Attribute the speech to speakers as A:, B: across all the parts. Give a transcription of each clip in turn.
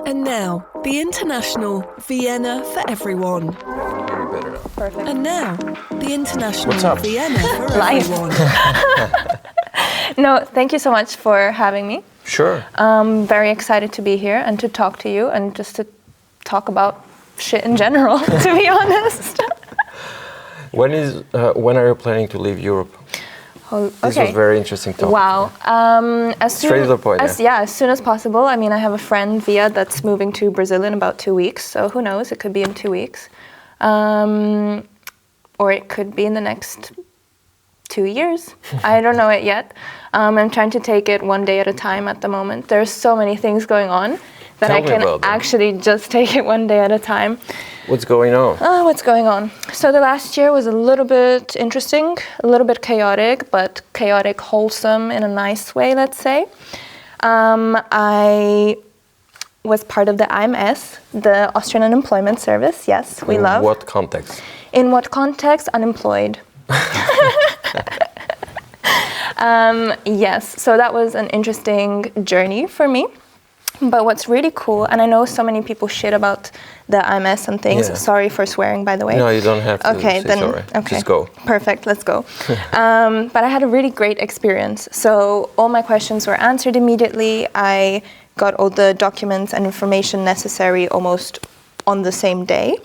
A: And now, the international Vienna for everyone.
B: Better now.
C: Perfect.
A: And now, the international
B: What's up?
A: Vienna for
C: Live.
A: everyone.
C: No, thank you so much for having me.
B: Sure.
C: I'm very excited to be here and to talk to you and just to talk about shit in general, to be honest.
B: When are you planning to leave Europe?
C: Oh,
B: This was very interesting topic.
C: Wow.
B: Straight to the point.
C: As soon as possible. I mean, I have a friend, Via, that's moving to Brazil in about 2 weeks. So who knows? It could be in 2 weeks. Or it could be in the next 2 years. I don't know it yet. I'm trying to take it one day at a time at the moment. There's so many things going on that I can actually just take it one day at a time.
B: What's going on?
C: What's going on? So the last year was a little bit interesting, a little bit chaotic, but chaotic, wholesome in a nice way, let's say. I was part of the AMS, the Austrian Unemployment Service. Yes, we love.
B: In what context?
C: In what context? Unemployed. Yes, so that was an interesting journey for me. But what's really cool, and I know so many people shit about the IMS and things.
B: Yeah.
C: Sorry for swearing, by the way.
B: No, you don't have to say sorry.
C: Okay.
B: Just go.
C: Perfect, let's go. But I had a really great experience. So all my questions were answered immediately. I got all the documents and information necessary almost on the same day.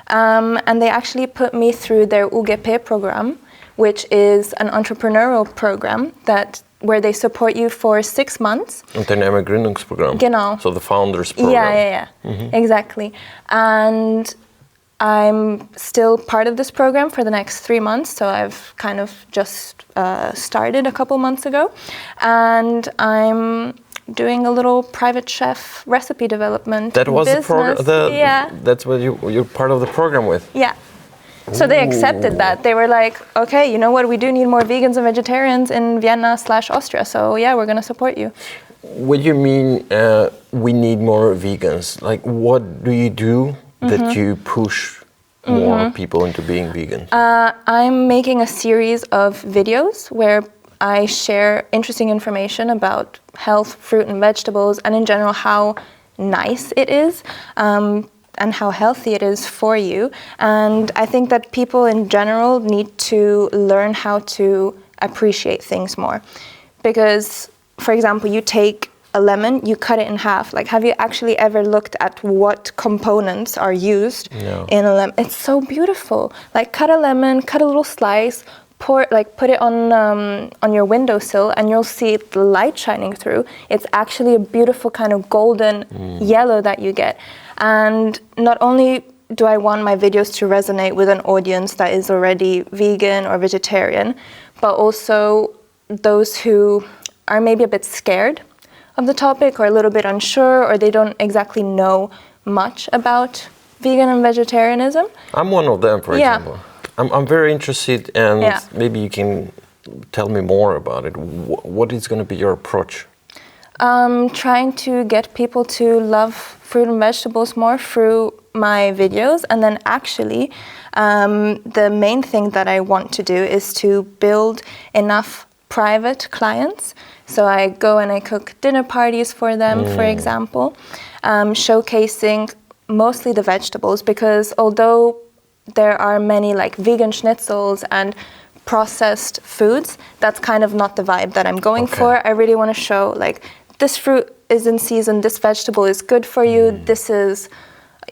C: And they actually put me through their UGP program, which is an entrepreneurial program where they support you for 6 months.
B: Unternehmergründungsprogramm.
C: Genau.
B: So the founders program.
C: Yeah. Mm-hmm. Exactly. And I'm still part of this program for the next 3 months. So I've kind of just started a couple months ago. And I'm doing a little private chef recipe development
B: That was
C: business.
B: the program?
C: Yeah.
B: That's what you're part of the program with?
C: Yeah. So they accepted that. They were like, okay, you know what? We do need more vegans and vegetarians in Vienna/Austria. So yeah, we're going to support you.
B: What do you mean we need more vegans? Like, what do you do that you push more people into being vegan?
C: I'm making a series of videos where I share interesting information about health, fruit and vegetables, and in general how nice it is. And how healthy it is for you. And I think that people in general need to learn how to appreciate things more. Because, for example, you take a lemon, you cut it in half. Like, have you actually ever looked at what components are used in a lemon? It's so beautiful. Like, cut a lemon, cut a little slice, put it on your windowsill, and you'll see the light shining through. It's actually a beautiful kind of golden yellow that you get. And not only do I want my videos to resonate with an audience that is already vegan or vegetarian, but also those who are maybe a bit scared of the topic or a little bit unsure, or they don't exactly know much about vegan and vegetarianism.
B: I'm one of them, for example. I'm very interested, and maybe you can tell me more about it. What is going to be your approach?
C: Trying to get people to love fruit and vegetables more through my videos. And then actually, the main thing that I want to do is to build enough private clients. So I go and I cook dinner parties for them, for example, showcasing mostly the vegetables, because although there are many like vegan schnitzels and processed foods, that's kind of not the vibe that I'm going for. I really want to show like, this fruit is in season, this vegetable is good for you, this is,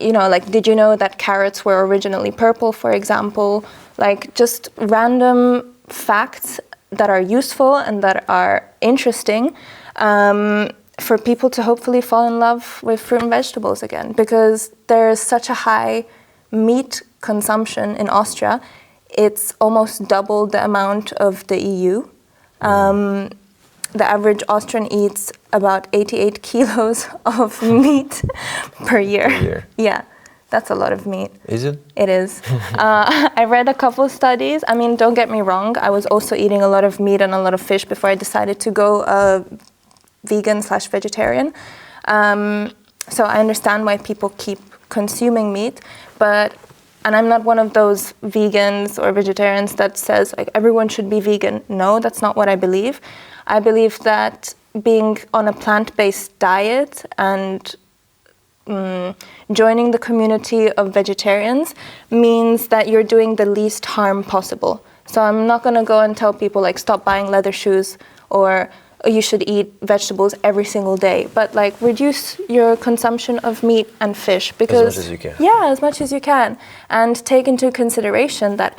C: like, did you know that carrots were originally purple, for example? Like, just random facts that are useful and that are interesting for people to hopefully fall in love with fruit and vegetables again, because there's such a high meat consumption in Austria. It's almost double the amount of the EU. The average Austrian eats about 88 kilos of meat per year. Yeah, that's a lot of meat.
B: Is it?
C: It is. I read a couple studies. I mean, don't get me wrong. I was also eating a lot of meat and a lot of fish before I decided to go vegan/vegetarian. So I understand why people keep consuming meat, and I'm not one of those vegans or vegetarians that says like everyone should be vegan. No, that's not what I believe. I believe that being on a plant-based diet and joining the community of vegetarians means that you're doing the least harm possible. So I'm not going to go and tell people like stop buying leather shoes or you should eat vegetables every single day, but like reduce your consumption of meat and fish because
B: as much as you can.
C: Yeah, as much as you can, and take into consideration that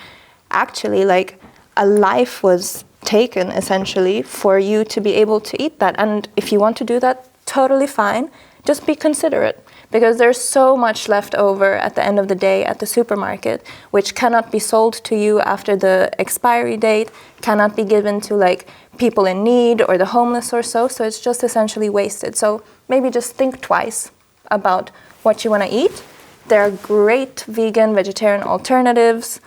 C: actually like a life was taken essentially for you to be able to eat that, and if you want to do that, totally fine. Just be considerate, because there's so much left over at the end of the day at the supermarket, which cannot be sold to you after the expiry date, cannot be given to like people in need or the homeless or so it's just essentially wasted. So maybe just think twice about what you want to eat. There are great vegan, vegetarian alternatives.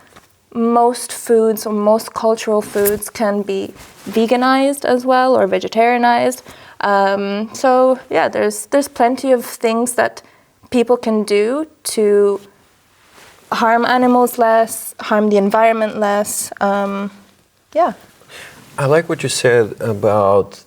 C: Most foods or most cultural foods can be veganized as well or vegetarianized. So yeah, there's plenty of things that people can do to harm animals less, harm the environment less. Yeah.
B: I like what you said about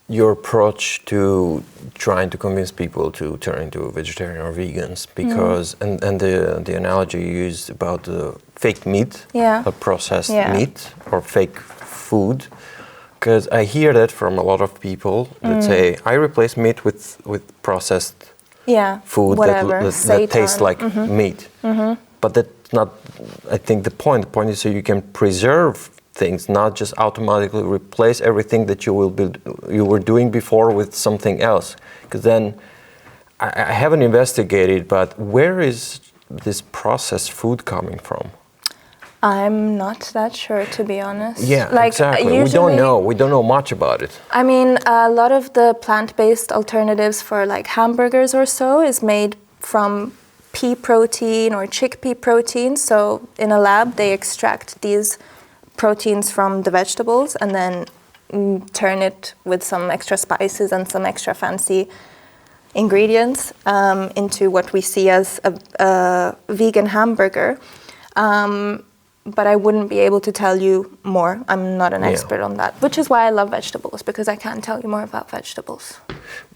B: your approach to trying to convince people to turn into vegetarian or vegans, because and the analogy you used about the fake meat, or processed meat or fake food, because I hear that from a lot of people that say I replace meat with processed food that tastes like meat, but that's not, I think, the point. The point is so you can preserve things, not just automatically replace everything that you were doing before with something else. Because then I haven't investigated, but where is this processed food coming from?
C: I'm not that sure, to be honest.
B: Yeah, like, exactly. We don't know. We don't know much about it.
C: I mean, a lot of the plant-based alternatives for like hamburgers or so is made from pea protein or chickpea protein. So in a lab, they extract these proteins from the vegetables and then turn it with some extra spices and some extra fancy ingredients into what we see as a vegan hamburger. But I wouldn't be able to tell you more. I'm not an expert on that, which is why I love vegetables, because I can't tell you more about vegetables.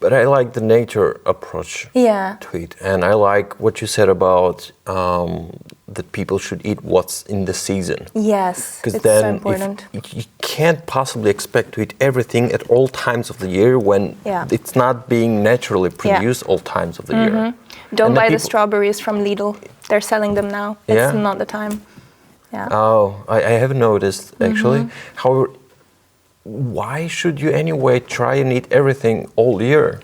B: But I like the nature approach to it. And I like what you said about that people should eat what's in the season.
C: Yes,
B: because then so important. You can't possibly expect to eat everything at all times of the year when it's not being naturally produced all times of the year.
C: Don't buy the strawberries from Lidl. They're selling them now. It's not the time. Yeah.
B: Oh, I haven't noticed actually. However, why should you anyway try and eat everything all year?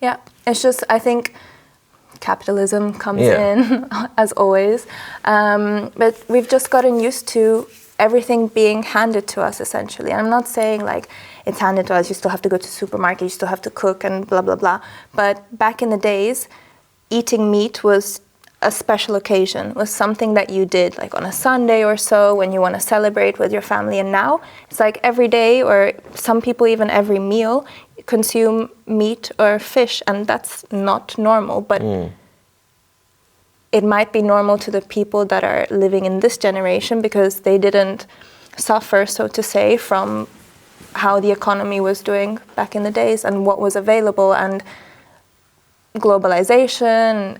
C: Yeah, it's just, I think capitalism comes in as always, but we've just gotten used to everything being handed to us essentially. And I'm not saying like it's handed to us, you still have to go to the supermarket, you still have to cook and blah blah blah, but back in the days, eating meat was a special occasion, was something that you did like on a Sunday or so when you want to celebrate with your family. And now it's like every day, or some people even every meal, consume meat or fish, and that's not normal. But it might be normal to the people that are living in this generation because they didn't suffer, so to say, from how the economy was doing back in the days and what was available. And globalization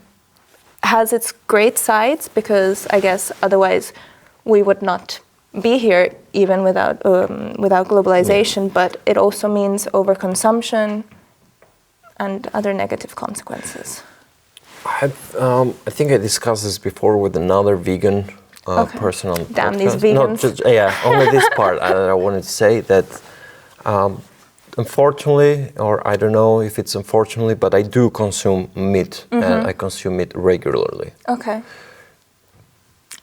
C: has its great sides, because I guess otherwise we would not be here even without globalization, but it also means overconsumption and other negative consequences.
B: I think I discussed this before with another vegan person on the podcast.
C: Damn these vegans.
B: No, only this part. I wanted to say that unfortunately, or I don't know if it's unfortunately, but I do consume meat, and I consume meat regularly.
C: Okay.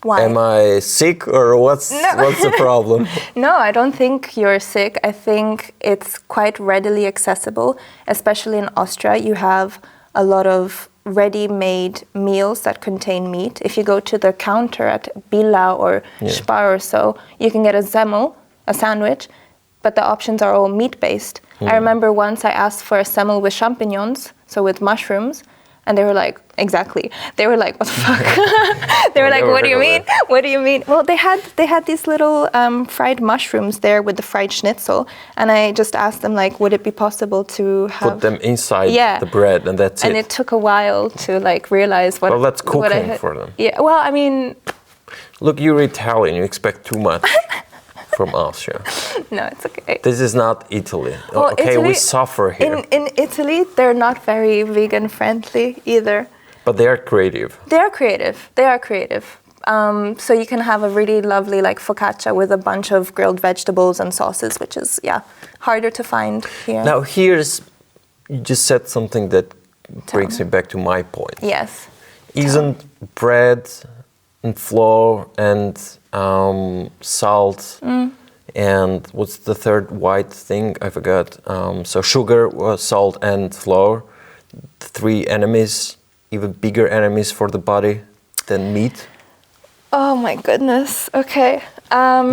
C: Why?
B: Am I sick, or what's the problem?
C: No, I don't think you're sick. I think it's quite readily accessible, especially in Austria. You have a lot of ready-made meals that contain meat. If you go to the counter at Billa or Spar or so, you can get a semmel, a sandwich, but the options are all meat-based. I remember once I asked for a semmel with champignons, so with mushrooms, And they were like, exactly. They were like, what the fuck? They were like,
B: never
C: what do you
B: heard
C: mean?
B: of that.
C: What do you mean? Well, they had these little fried mushrooms there with the fried schnitzel. And I just asked them, like, would it be possible to have...
B: Put them inside
C: Yeah.
B: the bread and that's
C: And it took a while to, like, realize what...
B: Well, that's
C: what I
B: cooking
C: had.
B: for them.
C: Yeah, well, I mean...
B: Look, you're Italian, you expect too much from Austria.
C: No, it's okay.
B: This is not Italy.
C: Well,
B: Okay,
C: Italy,
B: we suffer here.
C: In Italy, they're not very vegan friendly either.
B: But they are creative.
C: They are creative. They are creative. So you can have a really lovely like focaccia with a bunch of grilled vegetables and sauces, which is harder to find here.
B: Now you just said something that brings me back to my point.
C: Yes.
B: Isn't bread and flour and salt and what's the third white thing? I forgot. So sugar, salt and flour, the three enemies, even bigger enemies for the body than meat.
C: Oh my goodness. Okay.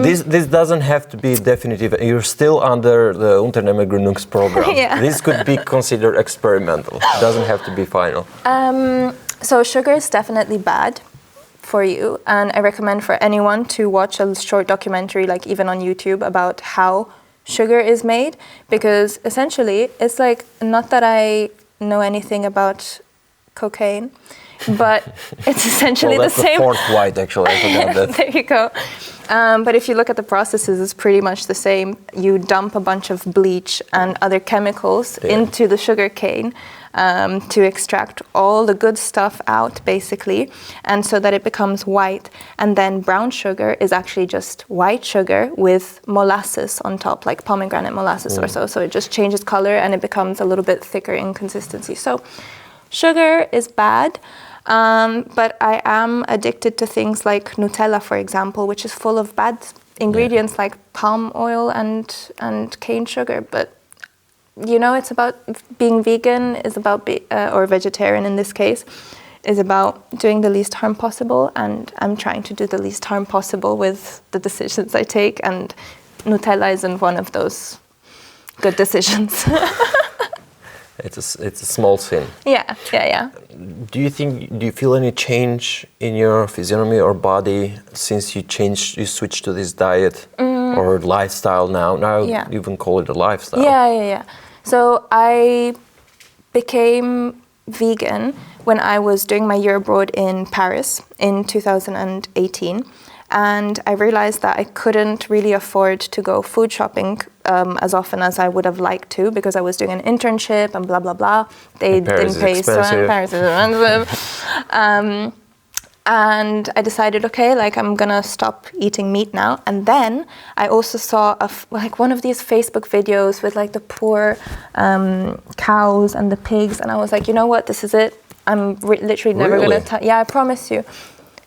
B: This doesn't have to be definitive. You're still under the Unternehmergründungsprogramm.
C: Yeah.
B: This could be considered experimental. It doesn't have to be final.
C: So sugar is definitely bad for you, and I recommend for anyone to watch a short documentary, like even on YouTube, about how sugar is made, because essentially it's like, not that I know anything about cocaine, but it's essentially
B: well,
C: the
B: that's
C: same.
B: The fourth white, actually. I forgot that.
C: There you go. But if you look at the processes, it's pretty much the same. You dump a bunch of bleach and other chemicals into the sugar cane to extract all the good stuff out, basically, and so that it becomes white. And then brown sugar is actually just white sugar with molasses on top, like pomegranate molasses or so. So it just changes color and it becomes a little bit thicker in consistency. So sugar is bad. But I am addicted to things like Nutella, for example, which is full of bad ingredients like palm oil and cane sugar. But, you know, it's about being vegan, is about or vegetarian in this case, is about doing the least harm possible. And I'm trying to do the least harm possible with the decisions I take. And Nutella isn't one of those good decisions.
B: It's a small sin.
C: Yeah.
B: Do you feel any change in your physiognomy or body since you switched to this diet or lifestyle now? Now you even call it a lifestyle.
C: Yeah. So I became vegan when I was doing my year abroad in Paris in 2018. And I realized that I couldn't really afford to go food shopping as often as I would have liked to, because I was doing an internship and blah, blah, blah. They didn't pay so much. Paris is expensive. And I decided, okay, like I'm gonna stop eating meat now. And then I also saw one of these Facebook videos with like the poor cows and the pigs. And I was like, you know what, this is it. I'm literally never gonna, I promise you.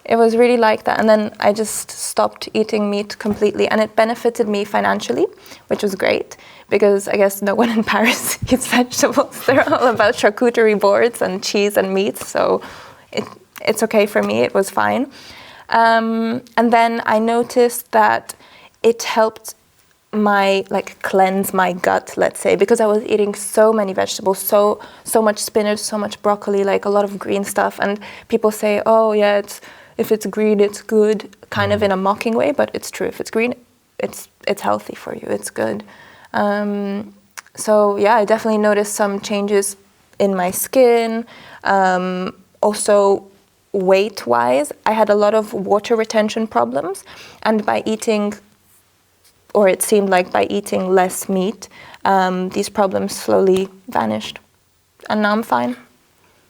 C: It was really like that. And then I just stopped eating meat completely. And it benefited me financially, which was great, because I guess no one in Paris eats vegetables. They're all about charcuterie boards and cheese and meat. So it's okay for me. It was fine. And then I noticed that it helped cleanse my gut, let's say, because I was eating so many vegetables, so much spinach, so much broccoli, like a lot of green stuff. And people say, oh yeah, if it's green, it's good, kind of in a mocking way, but it's true. If it's green, it's healthy for you. It's good. So yeah, I definitely noticed some changes in my skin. Also, weight-wise, I had a lot of water retention problems, and by eating, or it seemed like by eating less meat, these problems slowly vanished, and now I'm fine.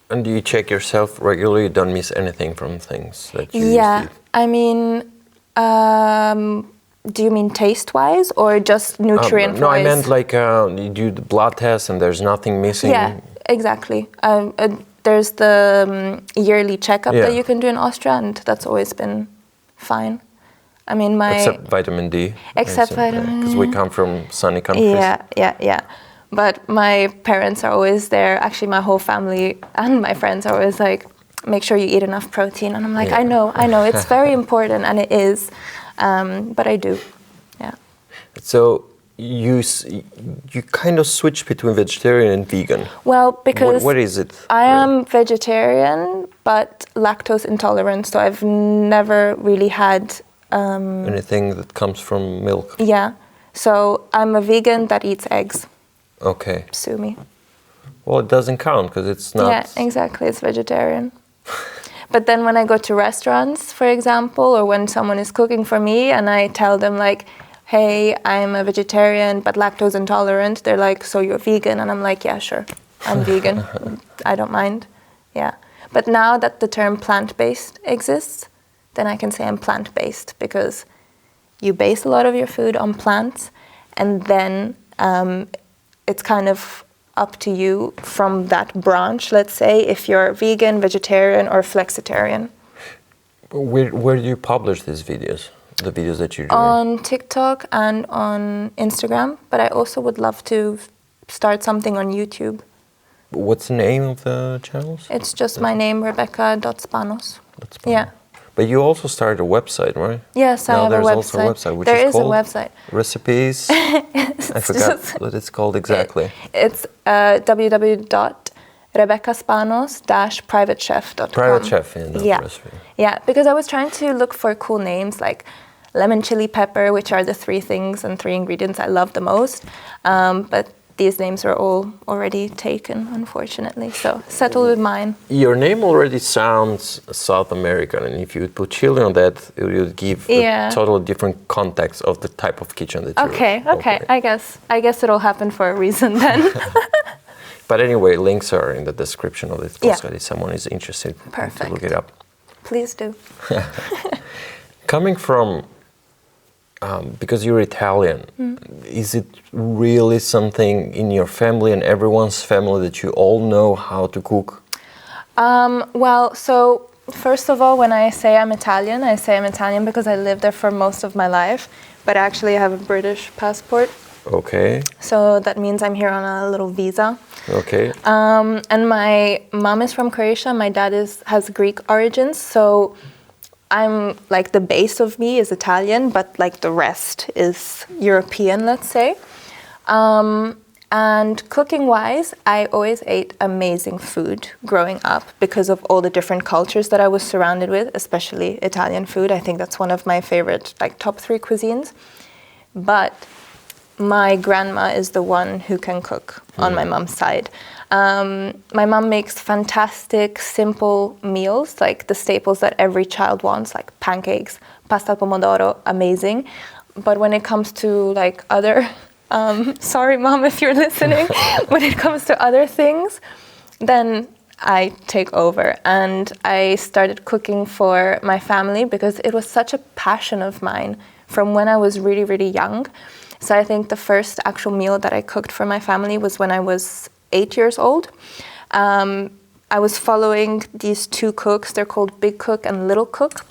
B: And do you check yourself regularly? You don't miss anything from things that you used to eat?
C: I mean, do you mean taste-wise or just nutrient-wise?
B: No, I meant like you do the blood test and there's nothing missing.
C: Yeah, exactly. There's the yearly checkup that you can do in Austria, and that's always been fine. I mean,
B: except vitamin D.
C: Except vitamin D.
B: Because we come from sunny countries.
C: Yeah. But my parents are always there. Actually, my whole family and my friends are always like, make sure you eat enough protein. And I'm like, I know. It's very important, and it is. But I do, yeah.
B: So you kind of switch between vegetarian and vegan.
C: Well, because
B: what is it?
C: I am vegetarian, but lactose intolerant, so I've never really had
B: Anything that comes from milk.
C: Yeah, so I'm a vegan that eats eggs.
B: Okay.
C: Sue me.
B: Well, it doesn't count because it's not.
C: Yeah, exactly. It's vegetarian. But then when I go to restaurants, for example, or when someone is cooking for me and I tell them like, hey, I'm a vegetarian but lactose intolerant, they're like, so you're vegan? And I'm like, yeah, sure, I'm vegan. I don't mind. Yeah. But now that the term plant-based exists, then I can say I'm plant-based because you base a lot of your food on plants, and then it's kind of up to you from that branch, let's say, if you're vegan, vegetarian, or flexitarian.
B: Where do you publish these videos? The videos that you're doing?
C: On TikTok and on Instagram, but I also would love to start something on YouTube.
B: What's the name of the channels?
C: It's just my name, Rebecca.Spanos. Yeah.
B: But you also started a website, right?
C: Yes, I have a website.
B: There's also a website, which
C: there
B: is
C: is
B: called
C: a website.
B: Recipes. I forgot what it's called exactly.
C: It's www.rebeccaspanos-privatechef.com.
B: Private Chef,
C: Yeah.
B: recipe.
C: Yeah, because I was trying to look for cool names like lemon chili pepper, which are the 3 things and 3 ingredients I love the most. But these names are all already taken, unfortunately. So settle with mine.
B: Your name already sounds South American, and if you would put chili on that, it would give a totally different context of the type of kitchen that you're
C: Okay. I guess it'll happen for a reason then.
B: But anyway, links are in the description of this podcast if someone is interested
C: Perfect.
B: to look it up.
C: Please do.
B: Coming from, because you're Italian, is it really something in your family and everyone's family that you all know how to cook?
C: Well, so first of all, when I say I'm Italian, I say I'm Italian because I lived there for most of my life, but actually I have a British passport.
B: Okay.
C: So that means I'm here on a little visa.
B: Okay.
C: And my mom is from Croatia, my dad has Greek origins, so I'm like the base of me is Italian, but like the rest is European, let's say. And cooking-wise, I always ate amazing food growing up because of all the different cultures that I was surrounded with, especially Italian food. I think that's one of my favorite, like top 3 cuisines. But my grandma is the one who can cook on my mom's side. My mom makes fantastic, simple meals, like the staples that every child wants, like pancakes, pasta al pomodoro, amazing. But when it comes to like other, sorry mom if you're listening, when it comes to other things, then I take over. And I started cooking for my family because it was such a passion of mine from when I was really, really young. So I think the first actual meal that I cooked for my family was when I was 8 years old. I was following these 2 cooks. They're called Big Cook and Little Cook.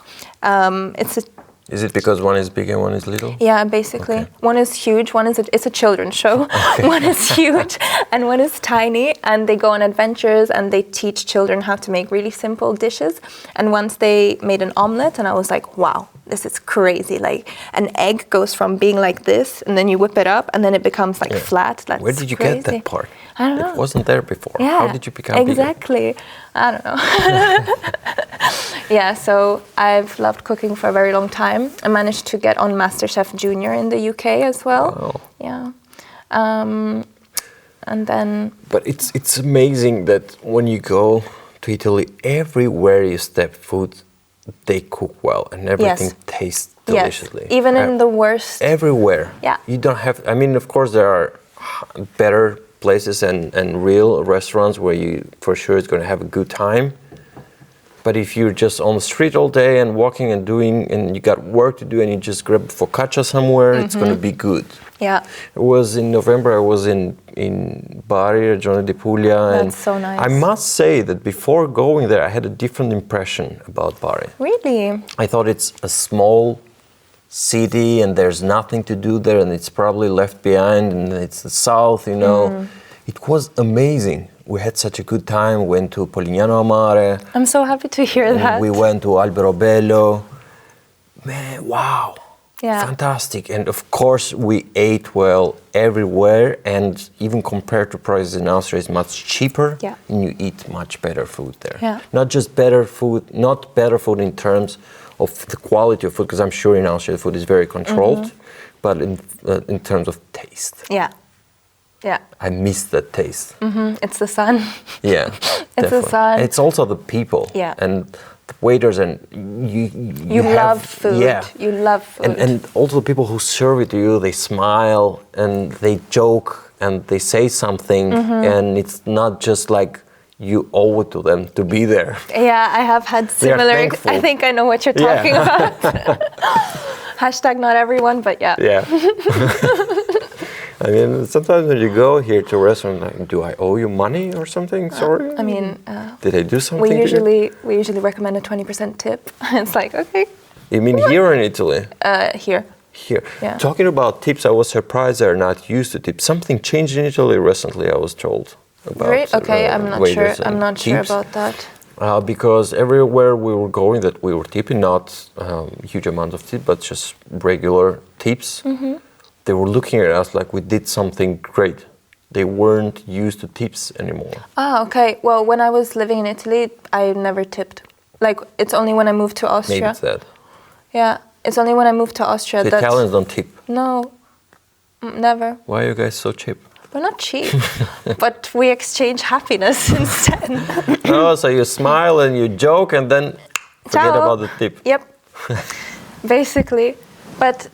B: Is it because one is big and one is little?
C: Yeah, basically.
B: Okay.
C: One is huge, it's a children's show. Okay. One is huge and one is tiny, and they go on adventures and they teach children how to make really simple dishes. And once they made an omelet, and I was like, wow, this is crazy. Like an egg goes from being like this and then you whip it up and then it becomes like flat. That's
B: Where did you
C: crazy.
B: get that part?
C: I don't know.
B: It wasn't there before.
C: Yeah,
B: how did you become
C: exactly.
B: bigger?
C: I don't know. Yeah, so I've loved cooking for a very long time. I managed to get on MasterChef Junior in the UK as well.
B: Wow.
C: Yeah. And then...
B: But it's amazing that when you go to Italy, everywhere you step food, they cook well and everything tastes deliciously.
C: Yes, even in the worst...
B: Everywhere.
C: Yeah.
B: You don't have... I mean, of course, there are better places and real restaurants where you for sure is going to have a good time. But if you're just on the street all day and walking and doing, and you got work to do, and you just grab focaccia somewhere, it's going to be good.
C: Yeah.
B: It was in November. I was in Bari, Regione di Puglia.
C: That's so nice.
B: I must say that before going there, I had a different impression about Bari.
C: Really?
B: I thought it's a small city and there's nothing to do there, and it's probably left behind, and it's the south, you know. It was amazing. We had such a good time. Went to Polignano a Mare.
C: I'm so happy to hear that.
B: We went to Alberobello. Man, wow.
C: Yeah.
B: fantastic. And of course, we ate well everywhere, and even compared to prices in Austria, it's much cheaper.
C: Yeah.
B: And you eat much better food there.
C: Yeah.
B: Not just better food, not better food in terms of the quality of food, because I'm sure in Austria the food is very controlled, but in terms of taste.
C: Yeah. Yeah.
B: I miss that taste.
C: It's the sun.
B: Yeah,
C: It's the sun.
B: And it's also the people.
C: Yeah.
B: And the waiters, and
C: You love food.
B: Yeah.
C: You love food.
B: And also the people who serve it to you, they smile and they joke and they say something, and it's not just like you owe it to them to be there.
C: Yeah, I have had
B: They are
C: similar.
B: thankful.
C: I think I know what you're
B: Yeah.
C: talking about. Hashtag not everyone, but yeah.
B: Yeah. I mean, sometimes when you go here to a restaurant, like, do I owe you money or something? Sorry.
C: I mean,
B: Did I do something?
C: we usually recommend a 20% tip. It's like, okay,
B: You mean here or in Italy?
C: here.
B: Here.
C: Yeah.
B: Talking about tips, I was surprised they're not used to tips. Something changed in Italy recently, I was told. About,
C: Right? Okay, I'm not sure.
B: waiters and
C: I'm not sure
B: tips.
C: about that.
B: Because everywhere we were going, that we were tipping, not huge amount of tip, but just regular tips. They were looking at us like we did something great. They weren't used to tips anymore.
C: Ah, okay. Well, when I was living in Italy, I never tipped. Like, it's only when I moved to Austria.
B: Maybe it's that.
C: Yeah, it's only when I moved to Austria
B: The
C: that.
B: Italians don't tip.
C: No, never.
B: Why are you guys so cheap?
C: We're not cheap, but we exchange happiness instead.
B: Oh, so you smile and you joke and then forget
C: Ciao.
B: about the tip.
C: Yep, basically. But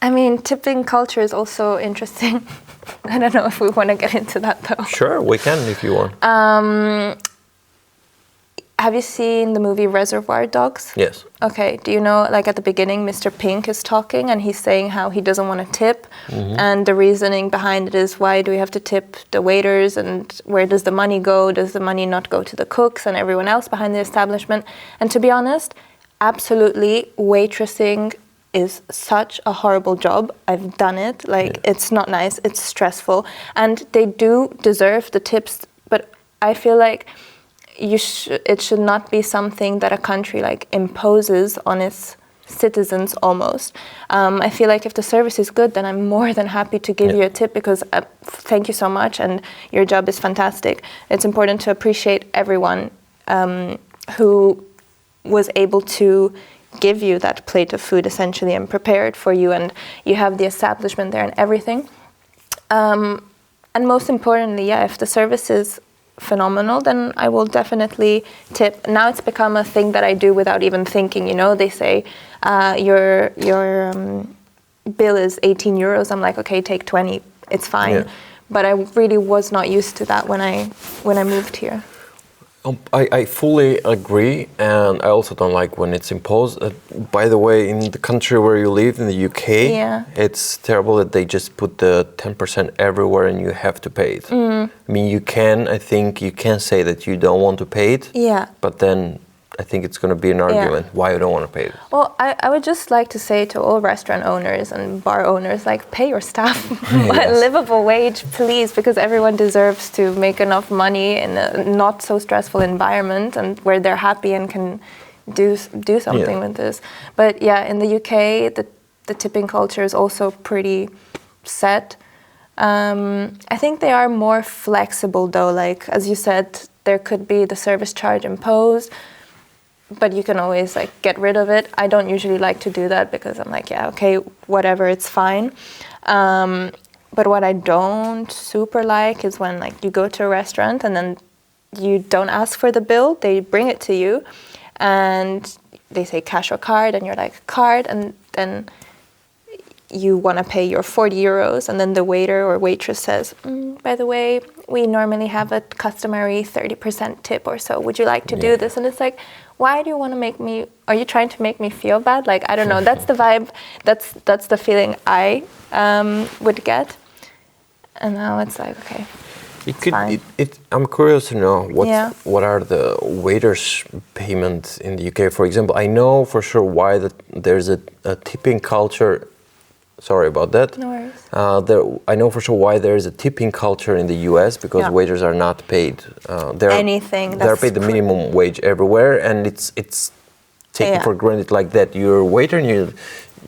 C: I mean, tipping culture is also interesting. I don't know if we want to get into that though.
B: Sure, we can if you want.
C: Have you seen the movie Reservoir Dogs?
B: Yes.
C: Okay, do you know, like at the beginning, Mr. Pink is talking and he's saying how he doesn't want to tip. And the reasoning behind it is, why do we have to tip the waiters, and where does the money go? Does the money not go to the cooks and everyone else behind the establishment? And to be honest, absolutely, waitressing is such a horrible job. I've done it. Like, it's not nice, it's stressful. And they do deserve the tips, but I feel like it should not be something that a country like imposes on its citizens almost. I feel like if the service is good, then I'm more than happy to give you a tip, because thank you so much and your job is fantastic. It's important to appreciate everyone who was able to give you that plate of food essentially and prepare it for you, and you have the establishment there and everything. And most importantly, if the service is phenomenal, then I will definitely tip. Now it's become a thing that I do without even thinking. You know, they say your bill is 18 euros. I'm like, okay, take 20. It's fine.
B: Yeah.
C: But I really was not used to that when I moved here.
B: I fully agree, and I also don't like when it's imposed. By the way, in the country where you live, in the UK, it's terrible that they just put the 10% everywhere and you have to pay it. I mean, I think you can say that you don't want to pay it, but then I think it's going to be an argument why you don't want to pay it.
C: Well, I would just like to say to all restaurant owners and bar owners, like, pay your staff a livable wage, please, because everyone deserves to make enough money in a not so stressful environment and where they're happy and can do something with this. But in the UK, the tipping culture is also pretty set. I think they are more flexible though. Like, as you said, there could be the service charge imposed, but you can always like get rid of it. I don't usually like to do that because I'm like, okay, whatever, it's fine. But what I don't super like is when like you go to a restaurant and then you don't ask for the bill, they bring it to you and they say cash or card, and you're like, card, and then you want to pay your 40 euros, and then the waiter or waitress says, by the way, we normally have a customary 30% tip or so. Would you like to do this? And it's like, why do you want to make me, are you trying to make me feel bad? Like, I don't know, that's the vibe, that's the feeling I would get. And now it's like, okay,
B: I'm curious to know what are the waiters' payments in the UK, for example. I know for sure why there's a tipping culture. Sorry about that.
C: No worries.
B: I know for sure why there is a tipping culture in the US, because waiters are not paid. They're paid the minimum wage everywhere, and it's taken for granted like that. You're a waiter and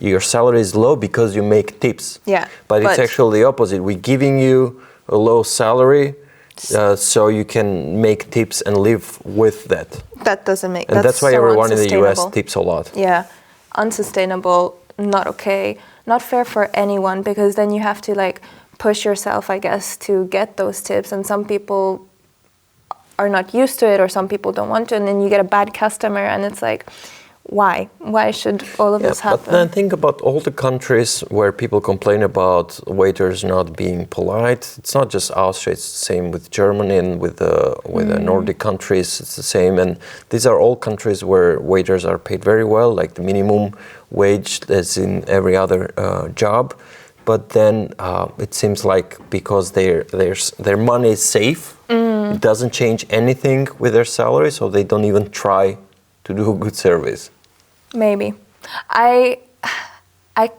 B: your salary is low because you make tips.
C: Yeah,
B: But it's actually the opposite. We're giving you a low salary so you can make tips and live with that.
C: That doesn't make.
B: And that's why
C: so
B: everyone in the US
C: unsustainable.
B: tips a lot.
C: Yeah, unsustainable, not okay, not fair for anyone, because then you have to like push yourself, I guess, to get those tips, and some people are not used to it, or some people don't want to, and then you get a bad customer, and it's like, why? Why should all of this happen?
B: But then think about all the countries where people complain about waiters not being polite. It's not just Austria, it's the same with Germany and with the Nordic countries, it's the same. And these are all countries where waiters are paid very well, like the minimum wage as in every other job. But then it seems like because their money is safe, it doesn't change anything with their salary, so they don't even try to do good service.
C: Maybe. I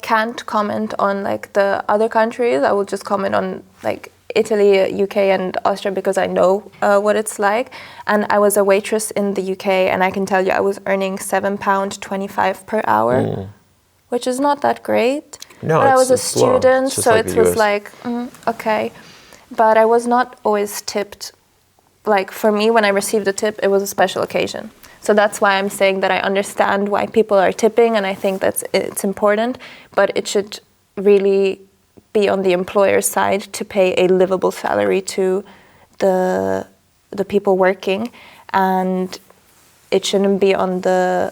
C: can't comment on like the other countries. I will just comment on like Italy, UK and Austria, because I know what it's like. And I was a waitress in the UK, and I can tell you I was earning £7.25 per hour, which is not that great.
B: No,
C: but I was a
B: low.
C: student, so
B: like
C: it was like, okay. But I was not always tipped. Like for me, when I received a tip, it was a special occasion. So that's why I'm saying that I understand why people are tipping, and I think it's important, but it should really be on the employer's side to pay a livable salary to the people working, and it shouldn't be on the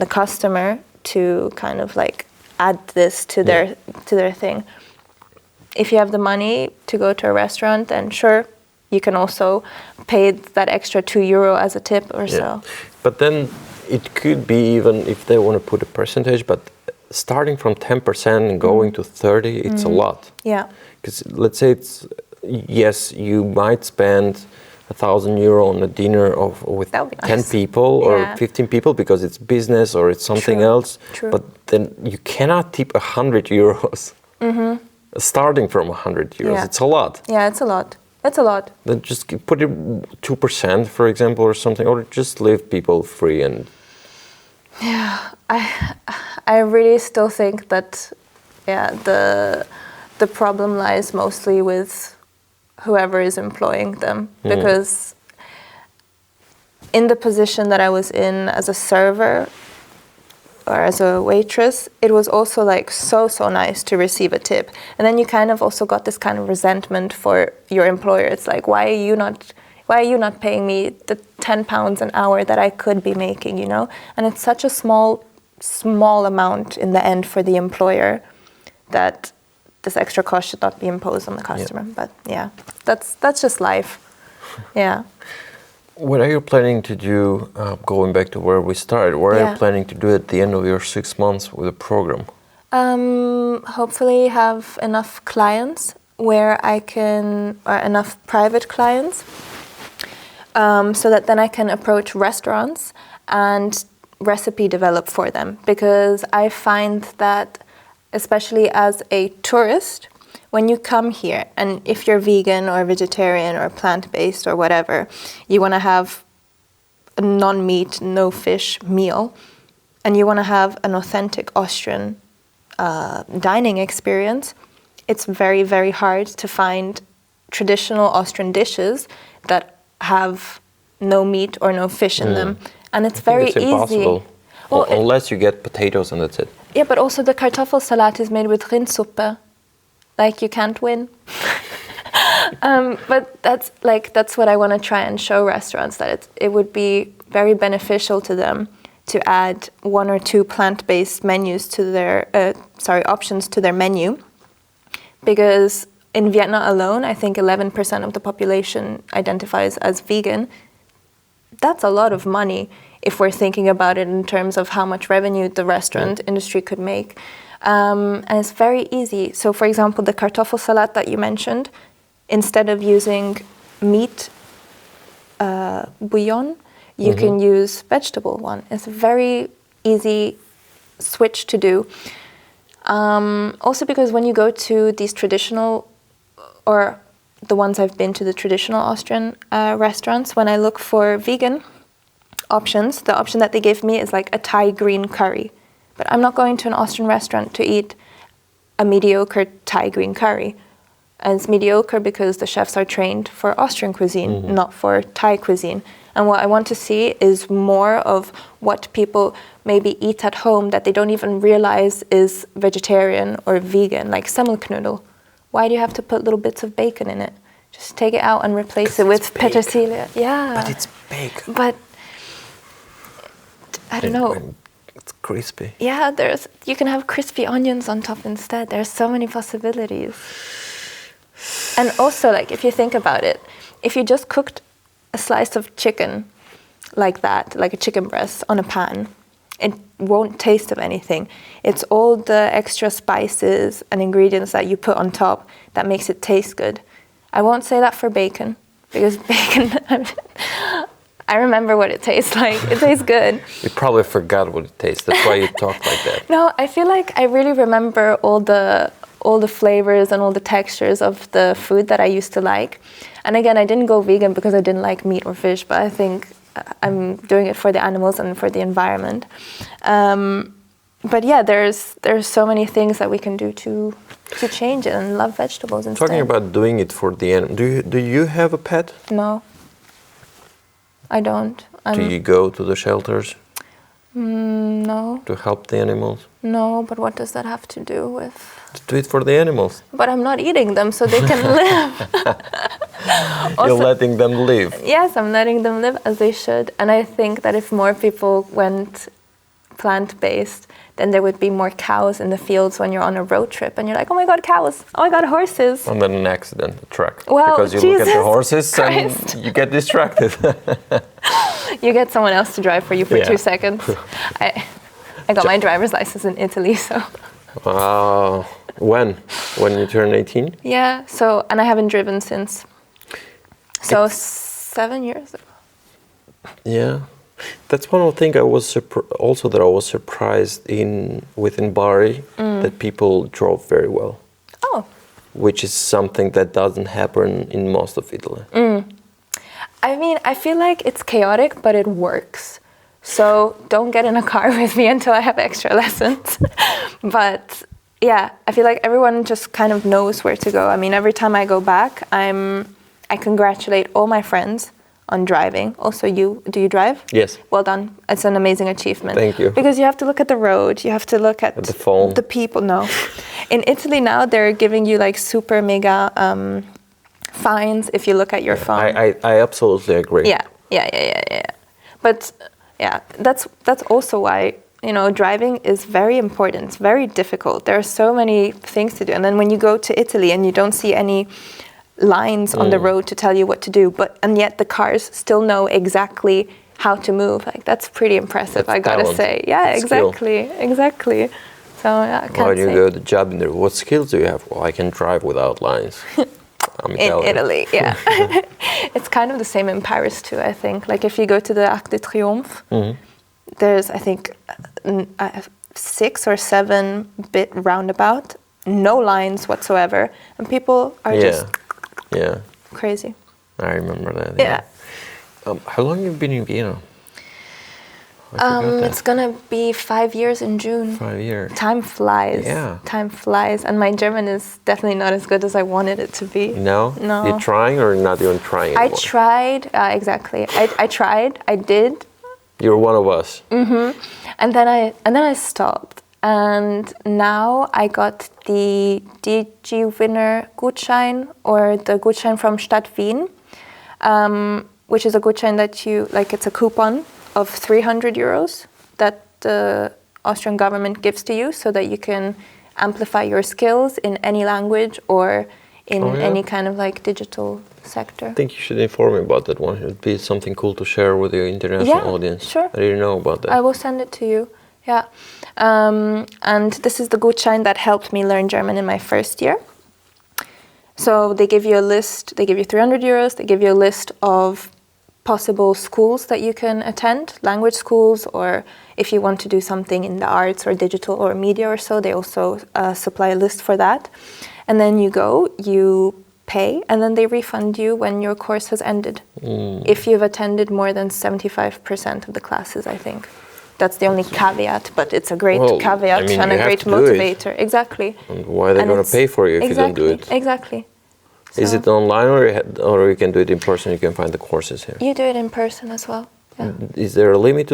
C: customer to kind of like add this to their thing. If you have the money to go to a restaurant, then sure, you can also pay that extra €2 as a tip or so.
B: But then it could be, even if they want to put a percentage, but starting from 10% and going to 30, it's a lot.
C: Yeah.
B: Because let's say yes, you might spend €1,000 on a dinner with 10 people or 15 people because it's business or it's something else.
C: True.
B: But then you cannot tip €100. Starting from €100, it's a lot.
C: Yeah, it's a lot. It's a lot.
B: Then just put it 2%, for example, or something, or just leave people free and.
C: Yeah, I really still think that, the problem lies mostly with whoever is employing them, because in the position that I was in as a server or as a waitress, it was also like so nice to receive a tip. And then you kind of also got this kind of resentment for your employer. It's like, why are you not paying me the £10 an hour that I could be making, you know? And it's such a small amount in the end for the employer that this extra cost should not be imposed on the customer.
B: Yeah.
C: But yeah, that's just life. Yeah.
B: What are you planning to do, going back to where we started, what are you planning to do at the end of your 6 months with the program?
C: Hopefully have enough clients where I can, or enough private clients, so that then I can approach restaurants and recipe develop for them. Because I find that, especially as a tourist, when you come here, and if you're vegan or vegetarian or plant-based or whatever, you want to have a non-meat, no fish meal, and you want to have an authentic Austrian dining experience, it's very, very hard to find traditional Austrian dishes that have no meat or no fish in them. And it's very easy.
B: Impossible. Well, unless you get potatoes and that's it.
C: Yeah, but also the Kartoffelsalat is made with Rindsuppe. Like, you can't win. But that's what I want to try and show restaurants, that it would be very beneficial to them to add 1 or 2 plant-based menus to their options to their menu, because in Vienna alone, I think 11% of the population identifies as vegan. That's a lot of money if we're thinking about it in terms of how much revenue the restaurant industry could make. And it's very easy. So, for example, the Kartoffelsalat that you mentioned, instead of using meat bouillon, you can use vegetable one. It's a very easy switch to do. Also because when you go to these traditional, or the ones I've been to, the traditional Austrian restaurants, when I look for vegan options, the option that they give me is like a Thai green curry. But I'm not going to an Austrian restaurant to eat a mediocre Thai green curry. And it's mediocre because the chefs are trained for Austrian cuisine, not for Thai cuisine. And what I want to see is more of what people maybe eat at home that they don't even realize is vegetarian or vegan, like semmelknödel. Why do you have to put little bits of bacon in it? Just take it out and replace it with petersilia. Yeah.
B: But it's bacon.
C: But I don't know.
B: It's crispy.
C: Yeah, you can have crispy onions on top instead. There's so many possibilities. And also, like, if you think about it, if you just cooked a slice of chicken like that, like a chicken breast on a pan, it won't taste of anything. It's all the extra spices and ingredients that you put on top that makes it taste good. I won't say that for bacon, because bacon, I remember what it tastes like. It tastes good.
B: You probably forgot what it tastes. That's why you talk like that.
C: No, I feel like I really remember all the flavors and all the textures of the food that I used to like. And again, I didn't go vegan because I didn't like meat or fish, but I think I'm doing it for the animals and for the environment. But yeah, there's so many things that we can do to change it and love vegetables instead.
B: Talking about doing it for the animal, do you have a pet?
C: No, I don't.
B: Do you go to the shelters?
C: No.
B: To help the animals?
C: No, but what does that have to do with?
B: To do it for the animals.
C: But I'm not eating them, so they can live.
B: You're letting them live.
C: Yes, I'm letting them live as they should. And I think that if more people went plant-based, then there would be more cows in the fields when you're on a road trip and you're like, oh my God, cows, oh my God, horses.
B: And then an accident, a truck.
C: Well,
B: because you
C: Jesus
B: look at the horses
C: Christ.
B: and you get distracted.
C: You get someone else to drive for you for
B: Yeah.
C: 2 seconds. I got my driver's license in Italy, so.
B: When? When you turn 18?
C: Yeah, so, and I haven't driven since. So 7 years ago.
B: Yeah. That's one of the things I was surprised within Bari, that people drove very well.
C: Oh.
B: Which is something that doesn't happen in most of Italy.
C: I mean, I feel like it's chaotic, but it works. So don't get in a car with me until I have extra lessons. But yeah, I feel like everyone just kind of knows where to go. I mean, every time I go back, I congratulate all my friends on driving. Also, do you drive?
B: Yes.
C: Well done. It's an amazing achievement.
B: Thank you.
C: Because you have to look at the road, you have to look at
B: the phone.
C: The people. No. In Italy now, they're giving you like super mega fines if you look at your phone.
B: I absolutely agree.
C: Yeah. But yeah, that's also why, you know, driving is very important. It's very difficult. There are so many things to do. And then when you go to Italy and you don't see any lines on the road to tell you what to do, and yet the cars still know exactly how to move. Like, that's pretty impressive,
B: That's
C: I gotta
B: talent.
C: say. Yeah,
B: Skill.
C: exactly. So yeah, I can't
B: Why do you
C: say.
B: go to the job in there? What skills do you have? Well, I can drive without lines. I'm
C: In
B: Italian.
C: Italy, yeah. It's kind of the same in Paris too, I think. Like, if you go to the Arc de Triomphe, there's, I think, 6 or 7 bit roundabout, no lines whatsoever, and people are just crazy.
B: I remember that.
C: Yeah.
B: How long have you been in Vienna? I forgot that.
C: It's gonna be 5 years in June.
B: 5 years.
C: Time flies.
B: Yeah.
C: Time flies. And my German is definitely not as good as I wanted it to be.
B: No?
C: No.
B: You're trying or not even trying
C: I
B: anymore?
C: tried, exactly. I tried, I did.
B: You're one of us.
C: And then I stopped. And now I got the DG Winner Gutschein, or the Gutschein from Stadt Wien, which is a Gutschein that it's a coupon of 300 euros that the Austrian government gives to you so that you can amplify your skills in any language or in any kind of like digital sector.
B: I think you should inform me about that one. It would be something cool to share with your international audience.
C: Sure.
B: I didn't know about that.
C: I will send it to you. Yeah. And this is the Gutschein that helped me learn German in my first year. So they give you a list, they give you 300 euros, they give you a list of possible schools that you can attend, language schools, or if you want to do something in the arts or digital or media or so, they also supply a list for that. And then you go, you pay, and then they refund you when your course has ended. If you've attended more than 75% of the classes, I think. That's the only caveat, but it's a great
B: Well,
C: caveat
B: I mean,
C: and
B: you
C: a
B: have
C: great
B: to do it.
C: motivator. Exactly.
B: And why are they
C: And
B: going to
C: it's-
B: pay for you if you don't do it?
C: Exactly.
B: Is
C: So
B: it online or you can do it in person? You can find the courses here.
C: you do it in person as well. Yeah.
B: Is there a limit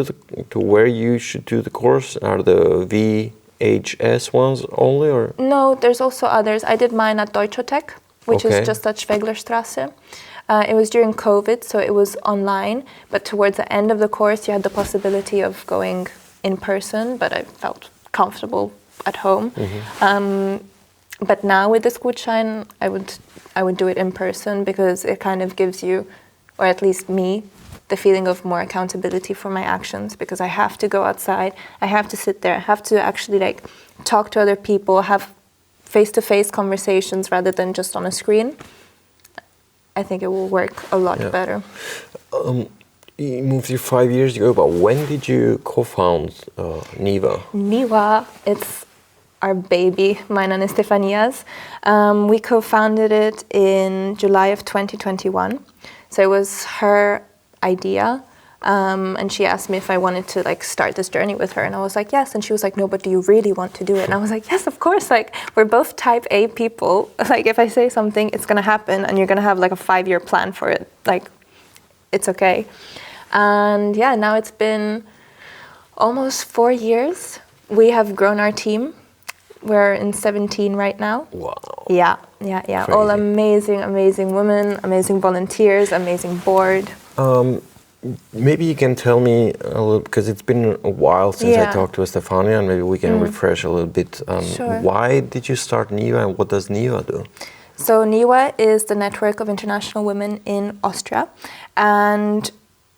B: to where you should do the course? Are the VHS ones only, or?
C: No, there's also others. I did mine at Deutschotech, which
B: Okay.
C: is just at Schweglerstraße. It was during COVID, so it was online. But towards the end of the course, you had the possibility of going in person, but I felt comfortable at home. But now with this Gutschein, I would do it in person because it kind of gives you, or at least me, the feeling of more accountability for my actions, because I have to go outside, I have to sit there, I have to actually like talk to other people, have face-to-face conversations rather than just on a screen. I think it will work a lot better.
B: You moved here 5 years ago, but when did you co-found Niva?
C: Niva, it's our baby, mine and Estefania's. We co-founded it in July of 2021. So it was her idea. And she asked me if I wanted to like start this journey with her, and I was like, yes. And she was like, no, but do you really want to do it? And I was like, yes, of course. Like, we're both type A people. Like, if I say something, it's gonna happen, and you're gonna have like a 5-year plan for it. Like, it's okay. And yeah, now it's been almost 4 years. We have grown our team. We're in 17 right now.
B: Wow.
C: Yeah. All
B: Crazy.
C: amazing women, amazing volunteers, amazing board.
B: Maybe you can tell me a little, because it's been a while since I talked to Stefania, and maybe we can refresh a little bit.
C: Sure.
B: Why did you start NIVA, and what does NIVA do?
C: So NIWA is the Network of International Women in Austria, and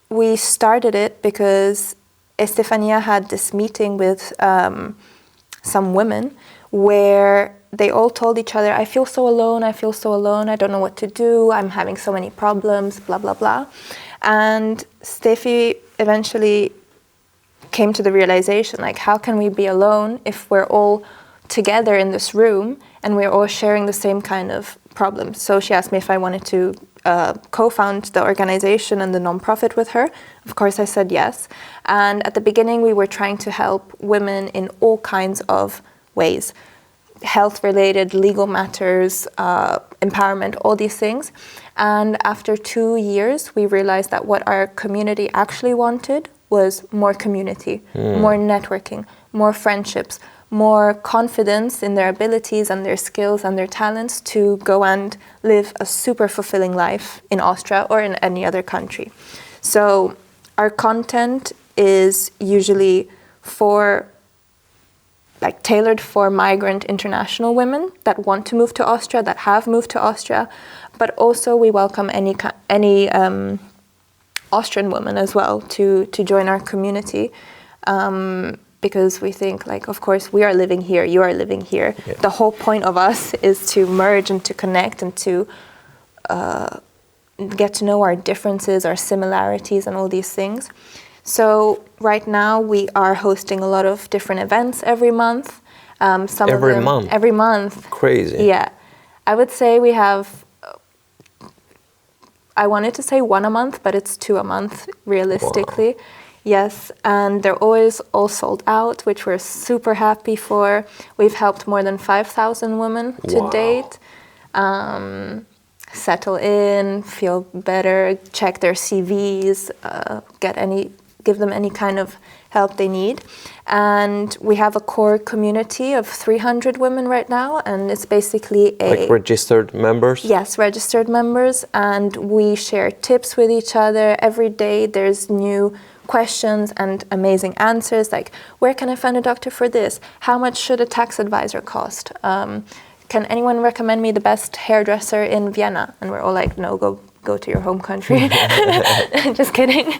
C: we started it because Estefania had this meeting with some women where they all told each other, I feel so alone, I don't know what to do, I'm having so many problems, blah, blah, blah. And Steffi eventually came to the realization, like, how can we be alone if we're all together in this room and we're all sharing the same kind of problems? So she asked me if I wanted to co-found the organization and the non-profit with her. Of course, I said yes. And at the beginning, we were trying to help women in all kinds of ways. Health-related, legal matters, empowerment, all these things. And after 2 years, we realized that what our community actually wanted was more community, more networking, more friendships, more confidence in their abilities and their skills and their talents to go and live a super fulfilling life in Austria or in any other country. So our content is usually tailored for migrant international women that want to move to Austria, that have moved to Austria, but also we welcome any Austrian woman as well to join our community, because we think, like, of course, we are living here, you are living here. Yeah. The whole point of us is to merge and to connect and to get to know our differences, our similarities, and all these things. So right now we are hosting a lot of different events every month. Every month.
B: Crazy.
C: Yeah. I would say we have, I wanted to say 1 a month, but it's 2 a month realistically. Wow. Yes, and they're always all sold out, which we're super happy for. We've helped more than 5,000 women to date. Settle in, feel better, check their CVs, give them any kind of help they need. And we have a core community of 300 women right now, and it's basically
B: like registered members?
C: Yes, registered members, and we share tips with each other. Every day there's new questions and amazing answers, like, where can I find a doctor for this? How much should a tax advisor cost? Can anyone recommend me the best hairdresser in Vienna? And we're all like, no, go to your home country. Just kidding.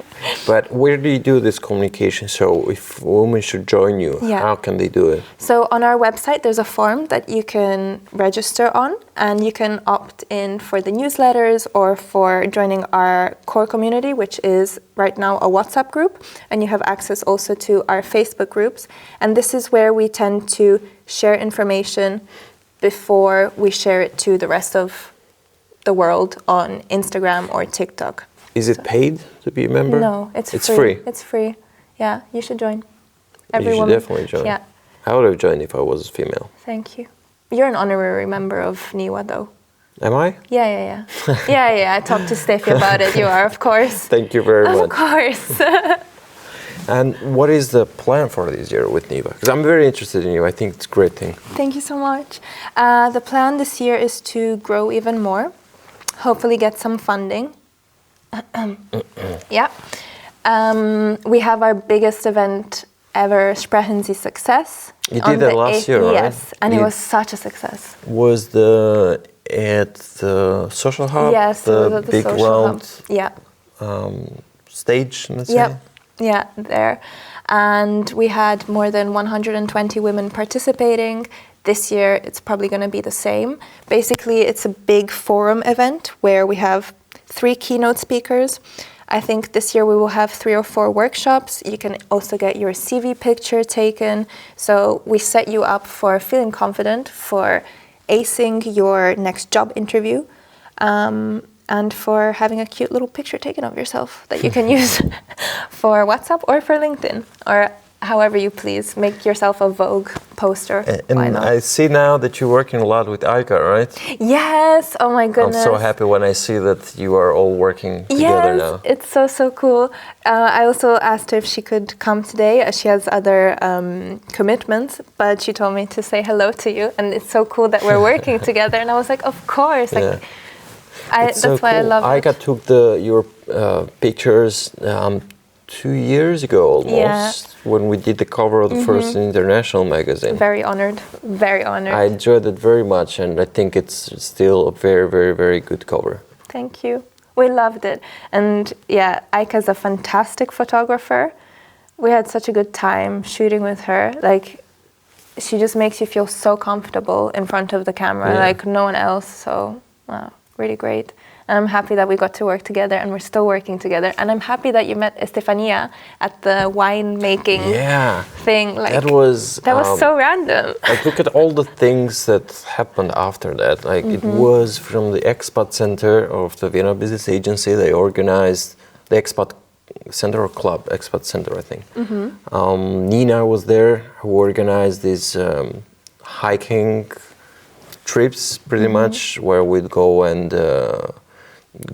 B: But where do you do this communication? So if women should join you, how can they do it?
C: So on our website, there's a form that you can register on, and you can opt in for the newsletters or for joining our core community, which is right now a WhatsApp group. And you have access also to our Facebook groups. And this is where we tend to share information before we share it to the rest of the world on Instagram or TikTok.
B: Is it paid to be a member?
C: No, it's free.
B: Free?
C: It's free. Yeah, you should join.
B: You should definitely join.
C: Yeah.
B: I would have joined if I was female.
C: Thank you. You're an honorary member of NIWA, though.
B: Am I?
C: Yeah. yeah. I talked to Steffi about it. You are, of course.
B: Thank you very much.
C: Of course.
B: And what is the plan for this year with NIWA? Because I'm very interested in you. I think it's a great thing.
C: Thank you so much. The plan this year is to grow even more. Hopefully get some funding. Yeah. We have our biggest event ever, Sprechen Sie Success.
B: You did that last year, right?
C: Yes, and it was such a success.
B: Was at the social hub?
C: Yes,
B: the
C: it was at the
B: big
C: social
B: round
C: hub. Yeah.
B: Stage, let's
C: Yep.
B: say?
C: Yeah, there. And we had more than 120 women participating. This year, it's probably going to be the same. Basically, it's a big forum event where we have 3 keynote speakers. I think this year we will have 3 or 4 workshops. You can also get your CV picture taken. So we set you up for feeling confident, for acing your next job interview, and for having a cute little picture taken of yourself that you can use for WhatsApp or for LinkedIn, or however you please. Make yourself a Vogue poster.
B: And
C: Why not?
B: I see now that you're working a lot with Aika, right?
C: Yes, oh my goodness.
B: I'm so happy when I see that you are all working together
C: Yes,
B: now.
C: it's so cool. I also asked her if she could come today, as she has other commitments, but she told me to say hello to you, and it's so cool that we're working together. And I was like, of course. Like,
B: Yeah.
C: that's why I love it.
B: Aika took your pictures 2 years ago almost, when we did the cover of the first international magazine.
C: Very honored, very honored.
B: I enjoyed it very much, and I think it's still a very, very, very good cover.
C: Thank you. We loved it. And yeah, Aika's a fantastic photographer. We had such a good time shooting with her. Like, she just makes you feel so comfortable in front of the camera, like no one else. So, wow, really great. And I'm happy that we got to work together, and we're still working together. And I'm happy that you met Estefania at the wine making thing. Like, that was so random.
B: Like, look at all the things that happened after that. Like, it was from the expat center of the Vienna Business Agency. They organized the expat center or club, expat center, I think. Nina was there, who organized these hiking trips, pretty much, where we'd go and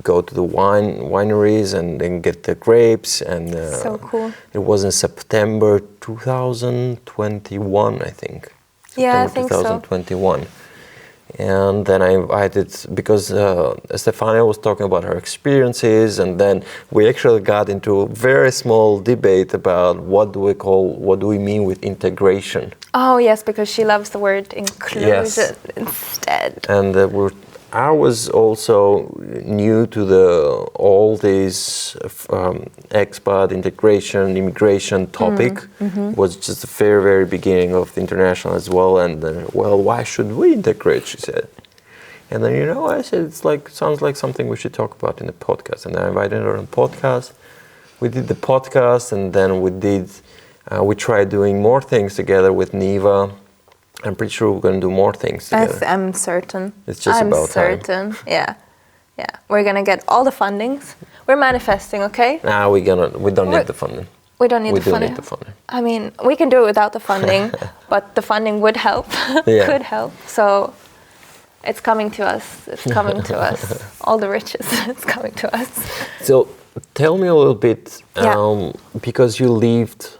B: go to the wineries and then get the grapes. And
C: so cool.
B: It was in September 2021, I think.
C: Yeah, I think
B: 2021. So. And then I invited, because Stefania was talking about her experiences, and then we actually got into a very small debate about what do we mean with integration.
C: Oh yes, because she loves the word inclusion instead.
B: And I was also new to all these expat, integration, immigration topic. It was just the very, very beginning of the international as well. And why should we integrate, she said. And then, I said, sounds like something we should talk about in the podcast. And I invited her on the podcast. We did the podcast, and then we tried doing more things together with NIWA. I'm pretty sure we're going to do more things together.
C: I'm certain.
B: It's just about time.
C: I'm certain. Yeah. We're going to get all the fundings. We're manifesting, okay?
B: Nah, we don't need the funding.
C: We don't need the funding.
B: Need the funding.
C: I mean, we can do it without the funding, but the funding would help. Could help. So it's coming to us. It's coming to us. All the riches, it's coming to us.
B: So tell me a little bit, because you lived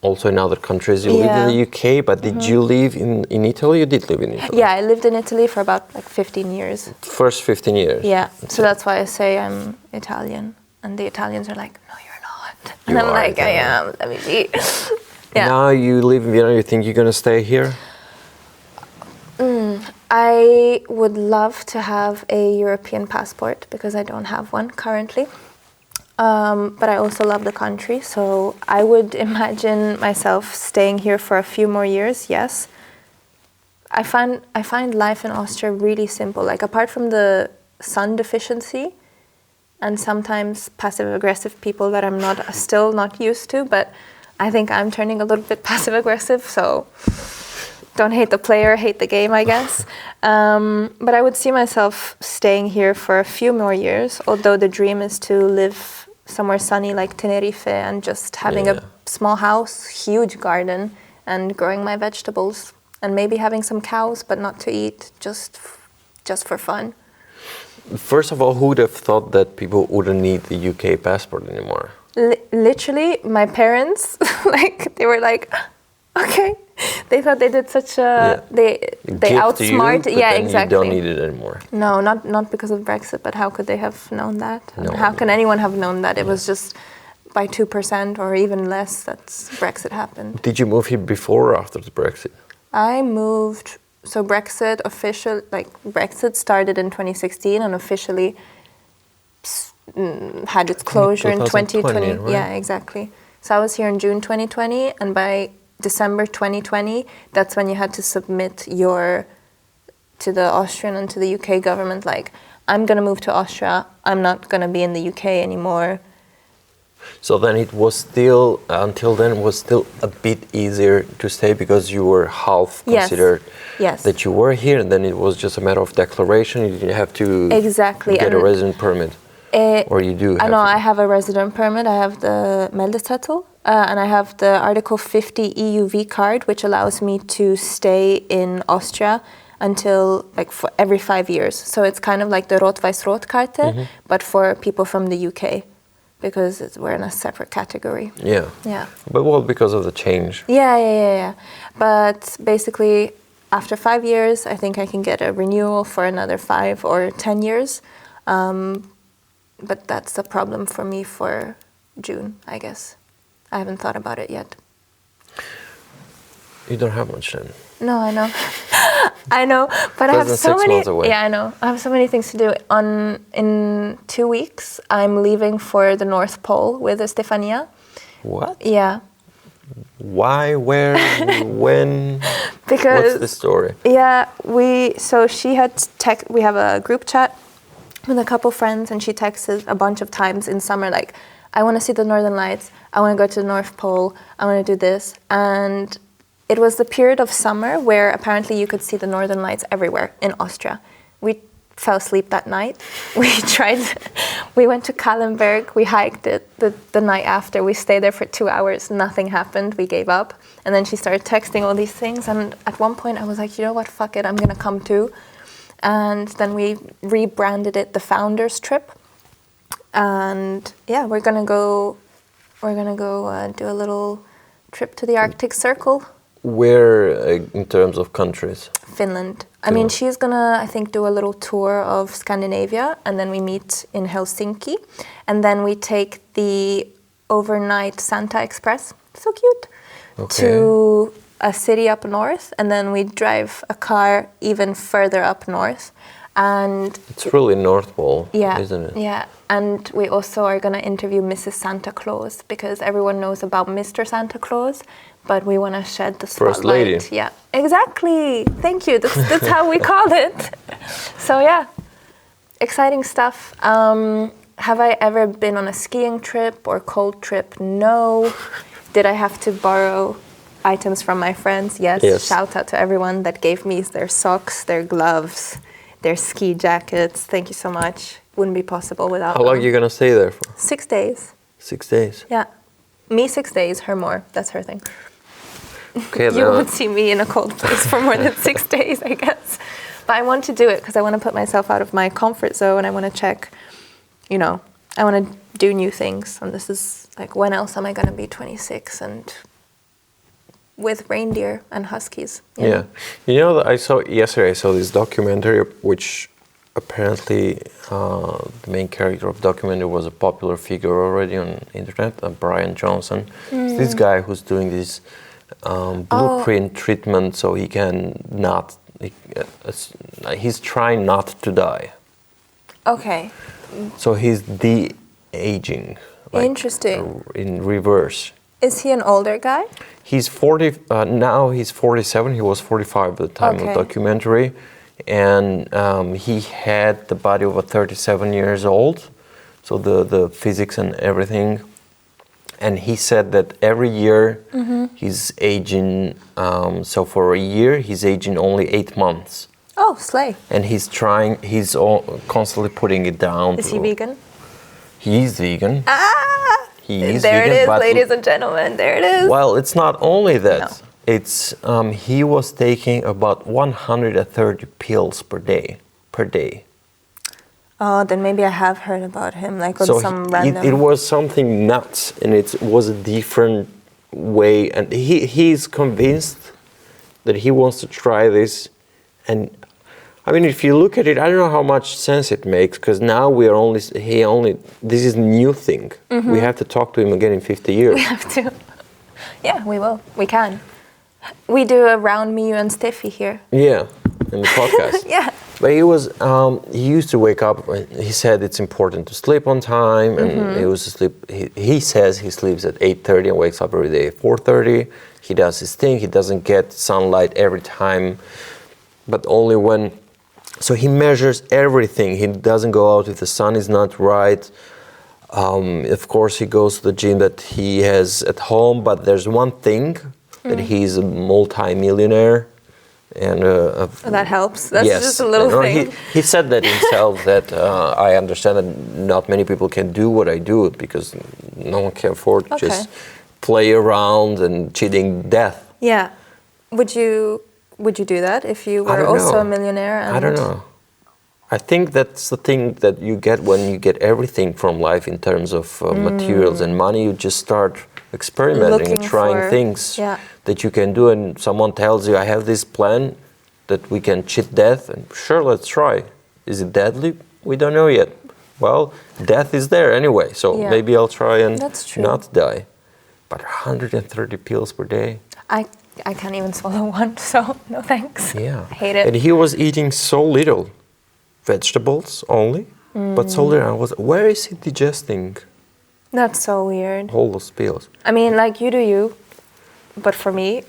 B: also in other countries. You lived in the UK, but did you live in Italy? You did live in Italy.
C: Yeah, I lived in Italy for about 15 years.
B: First 15 years.
C: Yeah, so that's why I say I'm Italian. And the Italians are like, no, you're not. And I'm like, Italian. I am, let me be.
B: Now you live in Vienna, you think you're going to stay here?
C: I would love to have a European passport because I don't have one currently. But I also love the country, so I would imagine myself staying here for a few more years, yes. I find life in Austria really simple. Like, apart from the sun deficiency and sometimes passive-aggressive people that I'm still not used to, but I think I'm turning a little bit passive-aggressive, so don't hate the player, hate the game, I guess. But I would see myself staying here for a few more years, although the dream is to live somewhere sunny like Tenerife and just having
B: Yeah.
C: a small house, huge garden, and growing my vegetables, and maybe having some cows, but not to eat, just for fun.
B: First of all, who would have thought that people wouldn't need the UK passport anymore?
C: Literally, my parents, like, they were like, okay. They thought they did such a, they
B: Gift
C: outsmart,
B: to you, but
C: yeah,
B: then
C: exactly.
B: You don't need it anymore.
C: No, not because of Brexit, but how could they have known that?
B: No,
C: How can
B: no.
C: anyone have known that? It was just by 2% or even less that Brexit happened.
B: Did you move here before or after the Brexit?
C: I moved, so Brexit Brexit started in 2016 and officially had its closure in 2020.
B: right?
C: Yeah, exactly. So I was here in June 2020, and by December 2020, that's when you had to submit to the Austrian and to the UK government, like, I'm going to move to Austria, I'm not going to be in the UK anymore.
B: So then it was still, until then, it was still a bit easier to stay because you were half
C: Yes.
B: considered
C: Yes.
B: that you were here, and then it was just a matter of declaration. You didn't have to
C: Exactly.
B: get a
C: And
B: resident permit. Or you do
C: I
B: have
C: know,
B: to.
C: I have a resident permit, I have the meldezettel, and I have the Article 50 EUV card, which allows me to stay in Austria until, like, for every 5 years. So it's kind of like the Rot-Weiß-Rot-Karte, but for people from the UK, because we're in a separate category.
B: Yeah.
C: Yeah.
B: But well, because of the change.
C: Yeah. But basically, after 5 years, I think I can get a renewal for another 5 or 10 years. But that's a problem for me for June, I guess. I haven't thought about it yet.
B: You don't have much then.
C: No, I know. I know, but I have
B: Less
C: so
B: than 6
C: many.
B: months away.
C: Yeah, I know. I have so many things to do. In 2 weeks, I'm leaving for the North Pole with Estefania.
B: What?
C: Yeah,
B: Why? Where? When?
C: because
B: What's the story?
C: yeah, she had we have a group chat with a couple friends, and she texted a bunch of times in summer, like, I want to see the Northern Lights, I want to go to the North Pole, I want to do this. And it was the period of summer where apparently you could see the Northern Lights everywhere in Austria. We fell asleep that night. We went to Kallenberg, we hiked it the night after, we stayed there for 2 hours, nothing happened, we gave up. And then she started texting all these things, and at one point I was like, you know what, fuck it, I'm gonna come too. And then we rebranded it the Founders Trip. And yeah, we're gonna go do a little trip to the Arctic Circle.
B: Where in terms of countries?
C: Finland. I mean, she's gonna, I think, do a little tour of Scandinavia, and then we meet in Helsinki, and then we take the overnight Santa Express, so cute, to a city up north, and then we drive a car even further up north. And
B: It's really North Pole,
C: yeah,
B: isn't it?
C: Yeah, and we also are going to interview Mrs. Santa Claus, because everyone knows about Mr. Santa Claus, but we want to shed the spotlight.
B: First lady.
C: Yeah, exactly. Thank you. That's how we called it. So yeah, exciting stuff. Have I ever been on a skiing trip or cold trip? No. Did I have to borrow items from my friends? Yes. Shout out to everyone that gave me their socks, their gloves, their ski jackets. Thank you so much. Wouldn't be possible without
B: How long
C: them.
B: are you going to stay there for?
C: 6 days.
B: 6 days?
C: Yeah. Me 6 days, her more. That's her thing.
B: Okay,
C: You won't see me in a cold place for more than 6 days, I guess. But I want to do it because I want to put myself out of my comfort zone. I want to check, I want to do new things. And this is like, when else am I going to be 26 and with reindeer and huskies? you know?
B: Yeah. I saw this documentary, which apparently the main character of the documentary was a popular figure already on internet, Brian Johnson. It's this guy who's doing this blueprint treatment so he can not, he's trying not to die.
C: Okay.
B: So he's de-aging.
C: Interesting.
B: In reverse.
C: Is he an older guy?
B: He's 40, now he's 47, he was 45 at the time of the documentary. And he had the body of a 37 years old, so the physics and everything. And he said that every year he's aging, so for a year he's aging only 8 months.
C: Oh, slay.
B: And he's constantly putting it down.
C: Is he vegan?
B: He's vegan. He is
C: There
B: vegan,
C: it is,
B: but
C: ladies and gentlemen. There it is.
B: well, it's not only that.
C: No.
B: It's he was taking about 130 pills per day.
C: Oh, then maybe I have heard about him, like on some random.
B: It was something nuts, and it was a different way. And he's convinced that he wants to try this. And I mean, if you look at it, I don't know how much sense it makes, because now this is a new thing. We have to talk to him again in 50 years.
C: We have to. Yeah, we will. We can. We do a round me, you, and Steffi here.
B: Yeah, in the podcast.
C: Yeah.
B: But he used to wake up, he said it's important to sleep on time, and he says he sleeps at 8:30 and wakes up every day at 4:30. He does his thing, he doesn't get sunlight every time, but only when, so he measures everything. He doesn't go out if the sun is not right. Of course, he goes to the gym that he has at home, but there's one thing, that he's a multi-millionaire. And
C: that helps. That's
B: yes,
C: just a little thing.
B: He said that himself, that I understand that not many people can do what I do, because no one can afford to just play around and cheating death.
C: Yeah. Would you do that if you were also a millionaire?
B: I don't know. I think that's the thing that you get when you get everything from life in terms of materials and money. You just start experimenting and trying things that you can do, and someone tells you, I have this plan that we can cheat death, and sure, let's try. Is it deadly? We don't know yet. Well, death is there anyway, so maybe I'll try and not die. But 130 pills per day?
C: I can't even swallow one, so no thanks.
B: Yeah.
C: I hate it.
B: And he was eating so little. Vegetables only, but so little. Where is he digesting?
C: That's so weird.
B: All those pills.
C: I mean, like, you do you, but for me,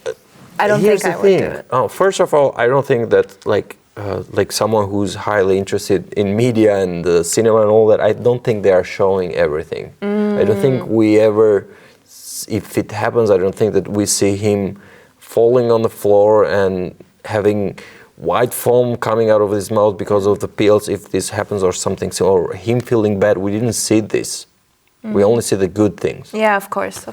C: I don't think I would do it.
B: Oh, first of all, I don't think that like someone who's highly interested in media and cinema and all that, I don't think they are showing everything. I don't think we ever, if it happens, I don't think that we see him falling on the floor and having white foam coming out of his mouth because of the pills, if this happens, or something, or him feeling bad. We didn't see this. We only see the good things.
C: Yeah, of course.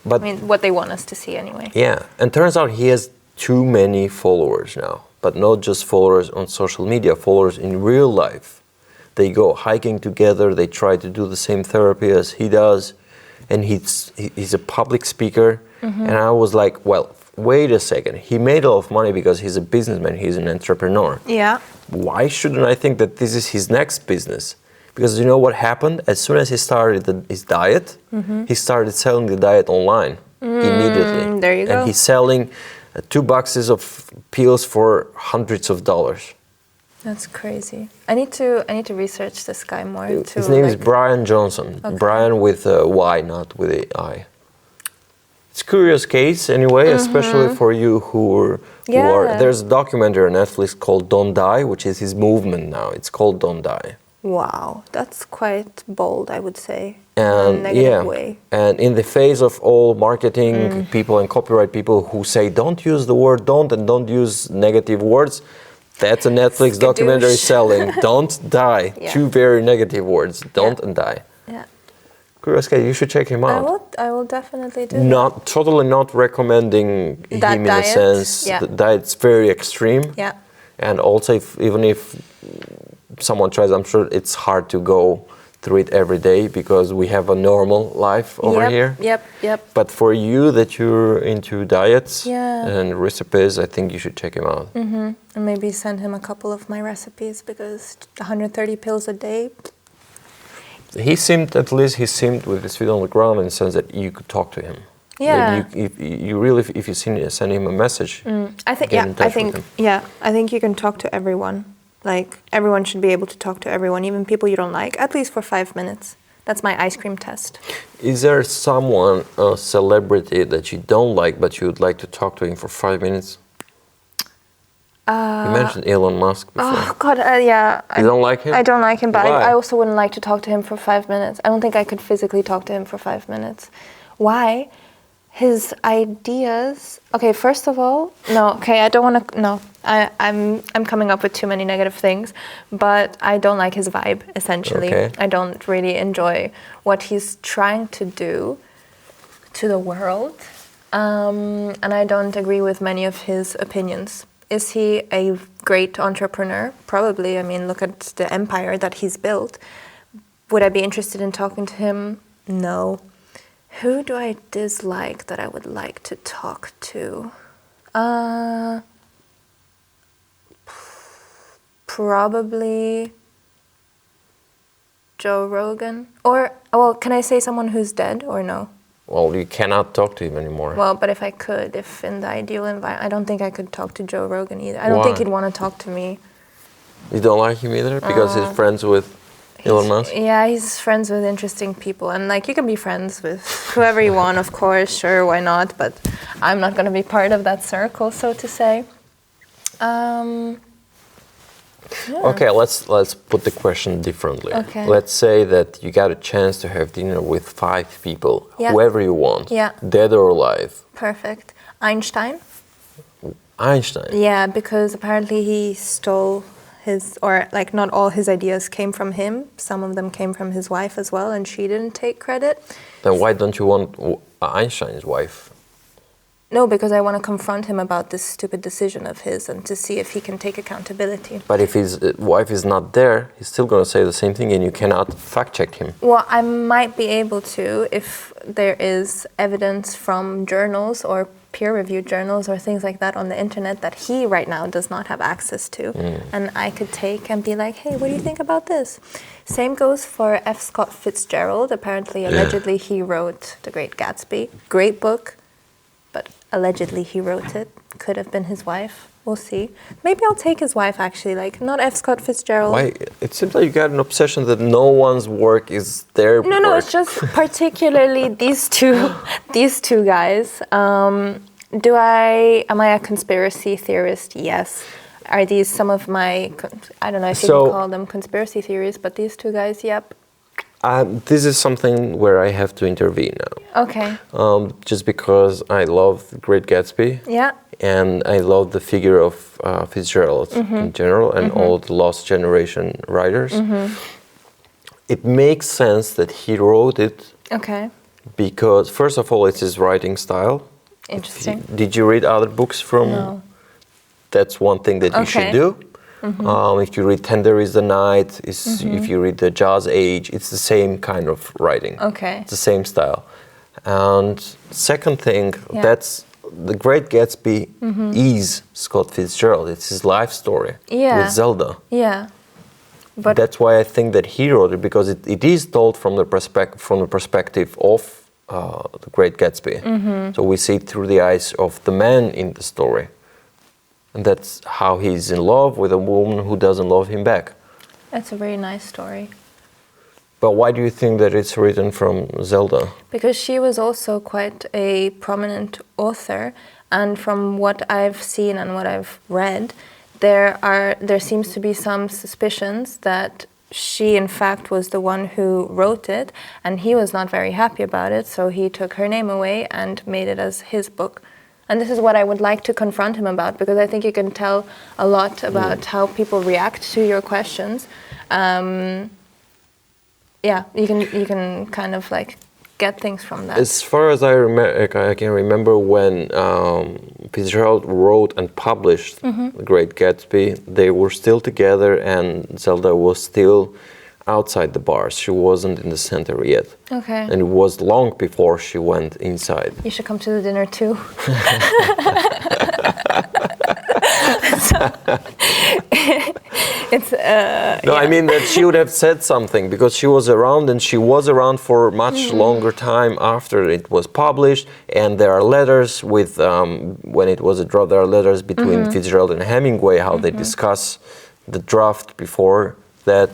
C: But I mean, what they want us to see anyway.
B: Yeah, and turns out he has too many followers now, but not just followers on social media, followers in real life. They go hiking together, they try to do the same therapy as he does, and he's a public speaker. And I was like, well, wait a second, he made a lot of money because he's a businessman, he's an entrepreneur.
C: Yeah.
B: Why shouldn't I think that this is his next business? Because you know what happened? As soon as he started his diet, he started selling the diet online immediately.
C: There you go.
B: And he's selling 2 boxes of pills for hundreds of dollars.
C: That's crazy. I need to research this guy more.
B: His name is Brian Johnson. Okay. Brian with a Y, not with an I. It's a curious case anyway, especially for you who are. There's a documentary on Netflix called Don't Die, which is his movement now. It's called Don't Die.
C: Wow, that's quite bold, I would say.
B: And
C: in a negative way.
B: And in the face of all marketing people and copyright people who say don't use the word don't and don't use negative words, that's a Netflix documentary selling Don't Die. 2 very negative words, don't and die.
C: Yeah.
B: Curious guy, you should check him out.
C: I will definitely do
B: that. Totally not recommending
C: that
B: him
C: diet.
B: In a sense. The diet's very extreme.
C: Yeah.
B: And also, even if someone tries, I'm sure it's hard to go through it every day because we have a normal life over here.
C: Yep.
B: But for you that you're into diets and recipes, I think you should check him out.
C: And maybe send him a couple of my recipes, because 130 pills a day.
B: He seemed with his feet on the ground in the sense that you could talk to him.
C: Yeah.
B: If you send him a message.
C: I think you can talk to everyone. Like, everyone should be able to talk to everyone, even people you don't like, at least for 5 minutes. That's my ice cream test.
B: Is there someone, a celebrity that you don't like, but you would like to talk to him for 5 minutes? You mentioned Elon Musk before.
C: Oh, God, yeah.
B: You don't like him?
C: I don't like him, but
B: I
C: also wouldn't like to talk to him for 5 minutes. I don't think I could physically talk to him for 5 minutes. Why? His ideas. Okay, first of all, no. Okay, I don't want to. No, I'm coming up with too many negative things, but I don't like his vibe. Essentially,
B: Okay.
C: I don't really enjoy what he's trying to do to the world, and I don't agree with many of his opinions. Is he a great entrepreneur? Probably. I mean, look at the empire that he's built. Would I be interested in talking to him? No. Who do I dislike that I would like to talk to? Probably Joe Rogan. Or, well, can I say someone who's dead or no?
B: Well, you cannot talk to him anymore.
C: Well, but if I could, if in the ideal environment, I don't think I could talk to Joe Rogan either. I don't think
B: Why?
C: he'd want to talk to me.
B: You don't like him either because he's friends with Elon Musk?
C: Yeah, he's friends with interesting people. And like, you can be friends with whoever you want, of course, sure, why not? But I'm not going to be part of that circle, so to say.
B: Okay, let's put the question differently.
C: Okay.
B: Let's say that you got a chance to have dinner with 5 people,
C: Yeah.
B: whoever you want,
C: Yeah.
B: dead or alive.
C: Perfect. Einstein?
B: Einstein.
C: Yeah, because apparently he stole his, or like not all his ideas came from him. Some of them came from his wife as well, and she didn't take credit.
B: Then why don't you want Einstein's wife?
C: No, because I want to confront him about this stupid decision of his and to see if he can take accountability.
B: But if his wife is not there, he's still going to say the same thing and you cannot fact check him.
C: Well, I might be able to if there is evidence from journals or peer-reviewed journals or things like that on the internet that he right now does not have access to. And I could take and be like, hey, what do you think about this? Same goes for F. Scott Fitzgerald. Apparently, allegedly, he wrote The Great Gatsby. Great book, but allegedly he wrote it. Could have been his wife. We'll see. Maybe I'll take his wife, actually, like not F. Scott Fitzgerald.
B: Why? It seems like you got an obsession that no one's work is their
C: No,
B: work.
C: it's just particularly these two guys. Am I a conspiracy theorist? Yes. Are these some of my, I don't know if you can call them conspiracy theories, but these two guys, yep.
B: This is something where I have to intervene now.
C: Okay.
B: Just because I love Great Gatsby.
C: Yeah.
B: And I love the figure of Fitzgerald in general and all the Lost Generation writers. It makes sense that he wrote it.
C: Okay.
B: Because, first of all, it's his writing style.
C: Interesting.
B: Did you read other books from?
C: No.
B: That's one thing that you should do. If you read Tender is the Night, if you read the Jazz Age, it's the same kind of writing.
C: Okay.
B: It's the same style. And second thing, that's The Great Gatsby is Scott Fitzgerald. It's his life story with Zelda.
C: Yeah. But
B: That's why I think that he wrote it, because it is told from the perspective of The Great Gatsby. So we see it through the eyes of the man in the story. And that's how he's in love with a woman who doesn't love him back.
C: That's a very nice story.
B: But why do you think that it's written from Zelda?
C: Because she was also quite a prominent author, and from what I've seen and what I've read, there seems to be some suspicions that she in fact was the one who wrote it, and he was not very happy about it, so he took her name away and made it as his book. And this is what I would like to confront him about, because I think you can tell a lot about how people react to your questions. Yeah, you can kind of like get things from that.
B: As far as I can remember, when Fitzgerald wrote and published The Great Gatsby, they were still together and Zelda was still outside the bars. She wasn't in the center yet.
C: Okay.
B: And it was long before she went inside.
C: You should come to the dinner too.
B: I mean that she would have said something, because she was around, and she was around for much longer time after it was published. And there are letters with when it was a draft. There are letters between Fitzgerald and Hemingway, how they discuss the draft before that.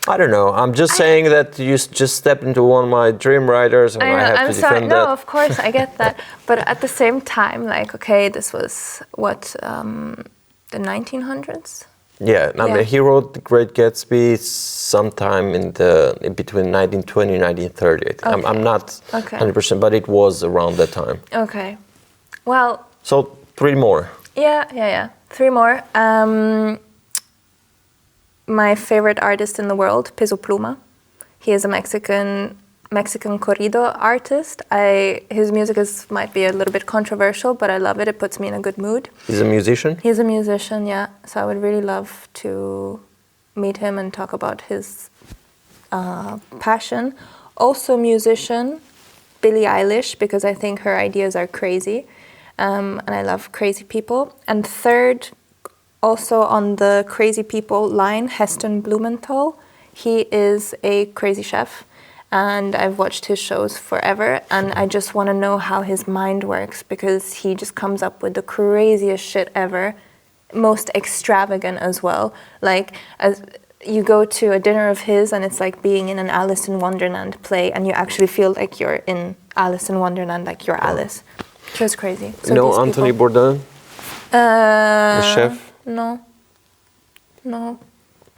B: I don't know. I'm just saying that you just stepped into one of my dream writers, and I have to defend that.
C: No, of course, I get that. But at the same time, like, okay, this was what, the 1900s?
B: Yeah, I mean, he wrote The Great Gatsby sometime in between 1920 and 1930.
C: Okay.
B: I'm not
C: Okay.
B: 100%, but it was around that time.
C: Okay. Well.
B: So 3 more.
C: Yeah. 3 more. My favorite artist in the world, Peso Pluma. He is a Mexican corrido artist. His music might be a little bit controversial, but I love it. It puts me in a good mood.
B: He's a musician?
C: He's a musician, yeah. So I would really love to meet him and talk about his passion. Also musician, Billie Eilish, because I think her ideas are crazy. And I love crazy people. And third, also on the crazy people line, Heston Blumenthal. He is a crazy chef. And I've watched his shows forever, and I just want to know how his mind works, because he just comes up with the craziest shit ever, most extravagant as well. Like, as you go to a dinner of his, and it's like being in an Alice in Wonderland play, and you actually feel like you're in Alice in Wonderland, like you're Alice. Just crazy. So
B: no, Anthony Bourdain, the chef?
C: No.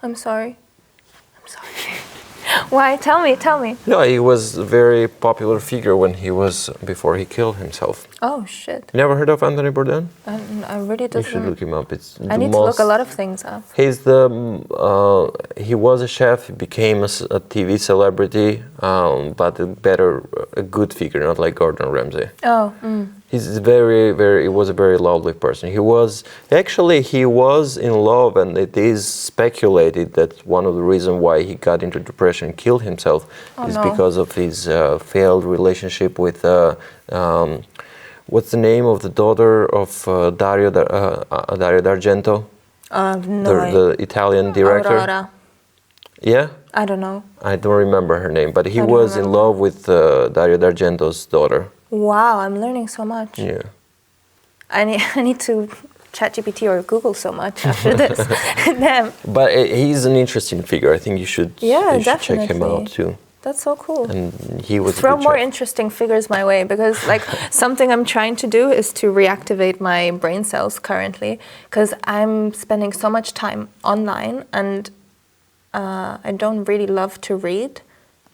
C: I'm sorry. Why? Tell me.
B: No, he was a very popular figure before he killed himself.
C: Oh, shit.
B: You never heard of Anthony Bourdain?
C: I really don't.
B: You should look him up.
C: I need to look a lot of things up.
B: He was a chef. He became a TV celebrity, but a good figure, not like Gordon Ramsay.
C: Oh.
B: He was a very lovely person. He was in love, and it is speculated that one of the reasons why he got into depression and killed himself is because of his failed relationship with what's the name of the daughter of Dario D'Argento? The Italian director.
C: Aurora.
B: Yeah?
C: I don't know.
B: I don't remember her name, but he was in love with Dario D'Argento's daughter.
C: Wow, I'm learning so much.
B: Yeah.
C: I need to ChatGPT or Google so much after this. Damn.
B: But he's an interesting figure. I think you should check him out too.
C: That's so cool.
B: And he was
C: throw more interesting figures my way, because like something I'm trying to do is to reactivate my brain cells currently, because I'm spending so much time online, and I don't really love to read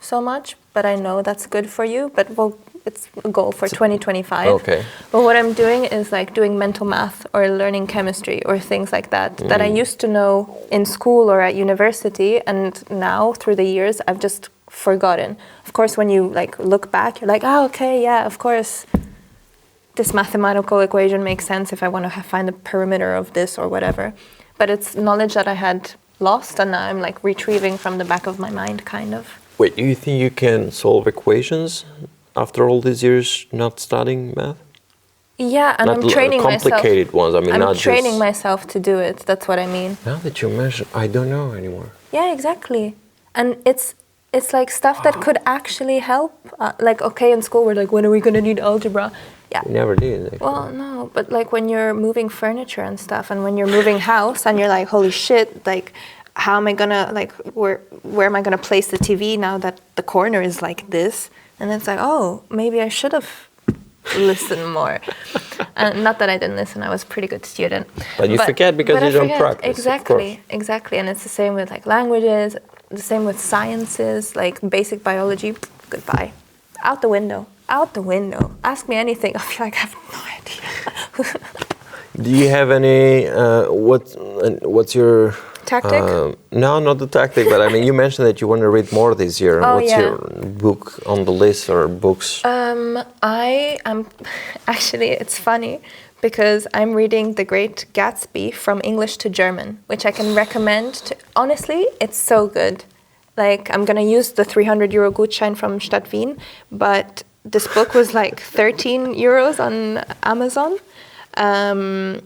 C: so much, but I know that's good for you. But it's a goal for 2025.
B: Okay.
C: But what I'm doing is like doing mental math or learning chemistry or things like that that I used to know in school or at university, and now through the years I've just forgotten. Of course, when you like look back, you're like, oh, okay, yeah, of course, this mathematical equation makes sense if I want to find the perimeter of this or whatever. But it's knowledge that I had lost, and now I'm like retrieving from the back of my mind, kind of.
B: Wait, do you think you can solve equations after all these years not studying math?
C: Yeah, and I'm training myself.
B: Complicated ones. I mean,
C: I'm training myself to do it. That's what I mean.
B: Now that you mention, I don't know anymore.
C: Yeah, exactly. And it's like stuff that could actually help. Like, okay, in school we're like, when are we going to need algebra? Yeah.
B: We never did. Actually.
C: Well, no, but like when you're moving furniture and stuff, and when you're moving house, and you're like, holy shit, like, how am I gonna, like, where am I gonna place the TV now that the corner is like this? And it's like, oh, maybe I should have listened more. Not that I didn't listen, I was a pretty good student.
B: But you forget because you don't practice.
C: Exactly. And it's the same with like languages, the same with sciences, like basic biology, goodbye. Out the window. Ask me anything, I'll be like, I have no idea.
B: Do you have any, what's your...
C: Tactic?
B: No, not the tactic, but I mean, you mentioned that you want to read more this year. What's your book on the list or books?
C: I am, actually, it's funny, because I'm reading The Great Gatsby from English to German, which I can recommend to, honestly, it's so good. Like, I'm gonna use the 300 euro Gutschein from Stadt Wien, but this book was like 13 euros on Amazon. And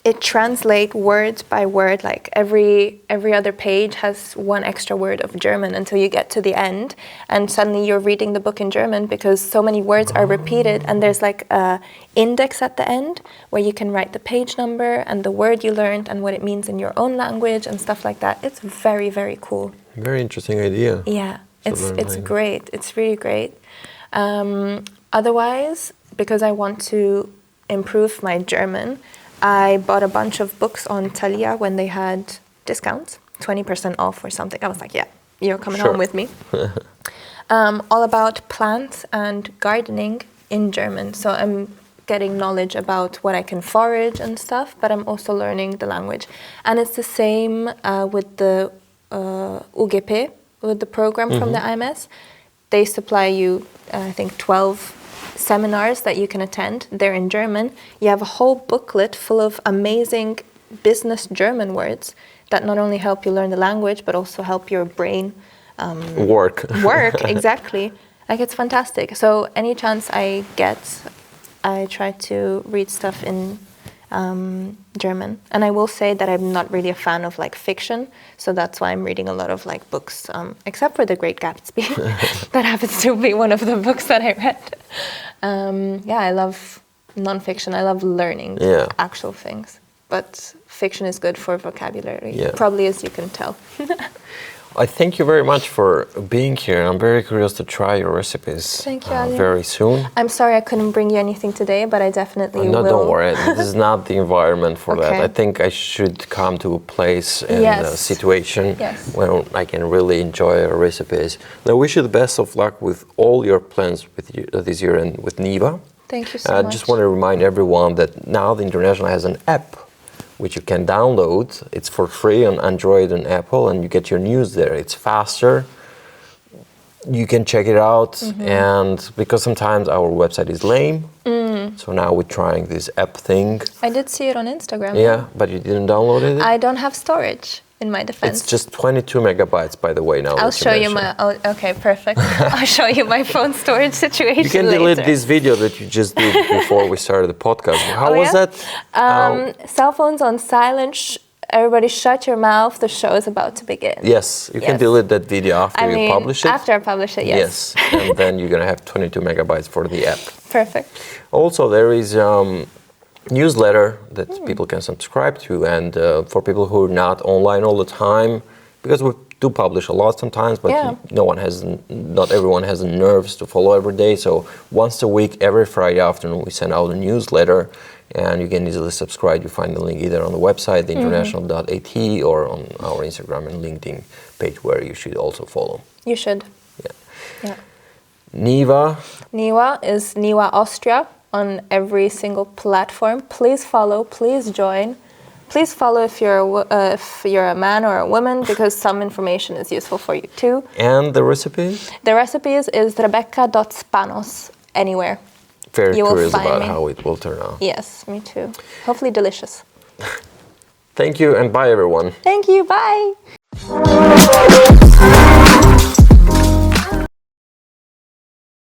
C: it translates word by word, like every other page has one extra word of German until you get to the end, and suddenly you're reading the book in German because so many words are repeated, and there's like a index at the end where you can write the page number and the word you learned and what it means in your own language and stuff like that. It's very, very cool.
B: Very interesting idea.
C: Yeah, it's great. It's really great. Otherwise, because I want to improve my German, I bought a bunch of books on Thalia when they had discounts, 20% off or something. I was like, yeah, you're coming home with me. All about plants and gardening in German. So I'm getting knowledge about what I can forage and stuff, but I'm also learning the language. And it's the same with the UGP, with the program from the IMS. They supply you, I think, 12 seminars that you can attend. They're in German. You have a whole booklet full of amazing business German words that not only help you learn the language, but also help your brain
B: work.
C: Exactly. Like, it's fantastic. So any chance I get, I try to read stuff in German. And I will say that I'm not really a fan of like fiction, so that's why I'm reading a lot of like books, except for The Great Gatsby. That happens to be one of the books that I read. I love non-fiction. I love learning actual things. But fiction is good for vocabulary, probably, as you can tell.
B: I thank you very much for being here. I'm very curious to try your recipes.
C: Thank you, Ali.
B: Very soon.
C: I'm sorry I couldn't bring you anything today, but I definitely will.
B: No, don't worry. This is not the environment for that. I think I should come to a place and a situation where I can really enjoy your recipes. Now, I wish you the best of luck with all your plans with you, this year and with Niva.
C: Thank you so much.
B: I just want to remind everyone that now the International has an app which you can download. It's for free on Android and Apple, and you get your news there. It's faster. You can check it out, and because sometimes our website is lame, so now we're trying this app thing.
C: I did see it on Instagram.
B: Yeah, but you didn't download it?
C: I don't have storage, in my defense.
B: It's just 22 megabytes, by the way, now.
C: I'll show you my... Oh, okay, perfect. I'll show you my phone storage situation.
B: You can delete this video that you just did before we started the podcast. How was that?
C: Cell phones on silent. Everybody shut your mouth. The show is about to begin.
B: Yes, you can delete that video after you publish it.
C: After I publish it, yes.
B: Yes, and then you're going to have 22 megabytes for the app.
C: Perfect.
B: Also, there is newsletter that people can subscribe to, and for people who are not online all the time, because we do publish a lot sometimes, but not everyone has the nerves to follow every day. So once a week, every Friday afternoon, we send out a newsletter, and you can easily subscribe. You find the link either on the website, theinternational.at, or on our Instagram and LinkedIn page, where you should also follow.
C: You should.
B: Yeah. Niva.
C: Niva is Niva Austria on every single platform. Please follow, please join. Please follow if you're a man or a woman, because some information is useful for you too.
B: And the recipes?
C: The recipes is rebecca.spanos, anywhere.
B: Very curious about how it will turn out.
C: Yes, me too. Hopefully delicious.
B: Thank you, and bye everyone.
C: Thank you, bye.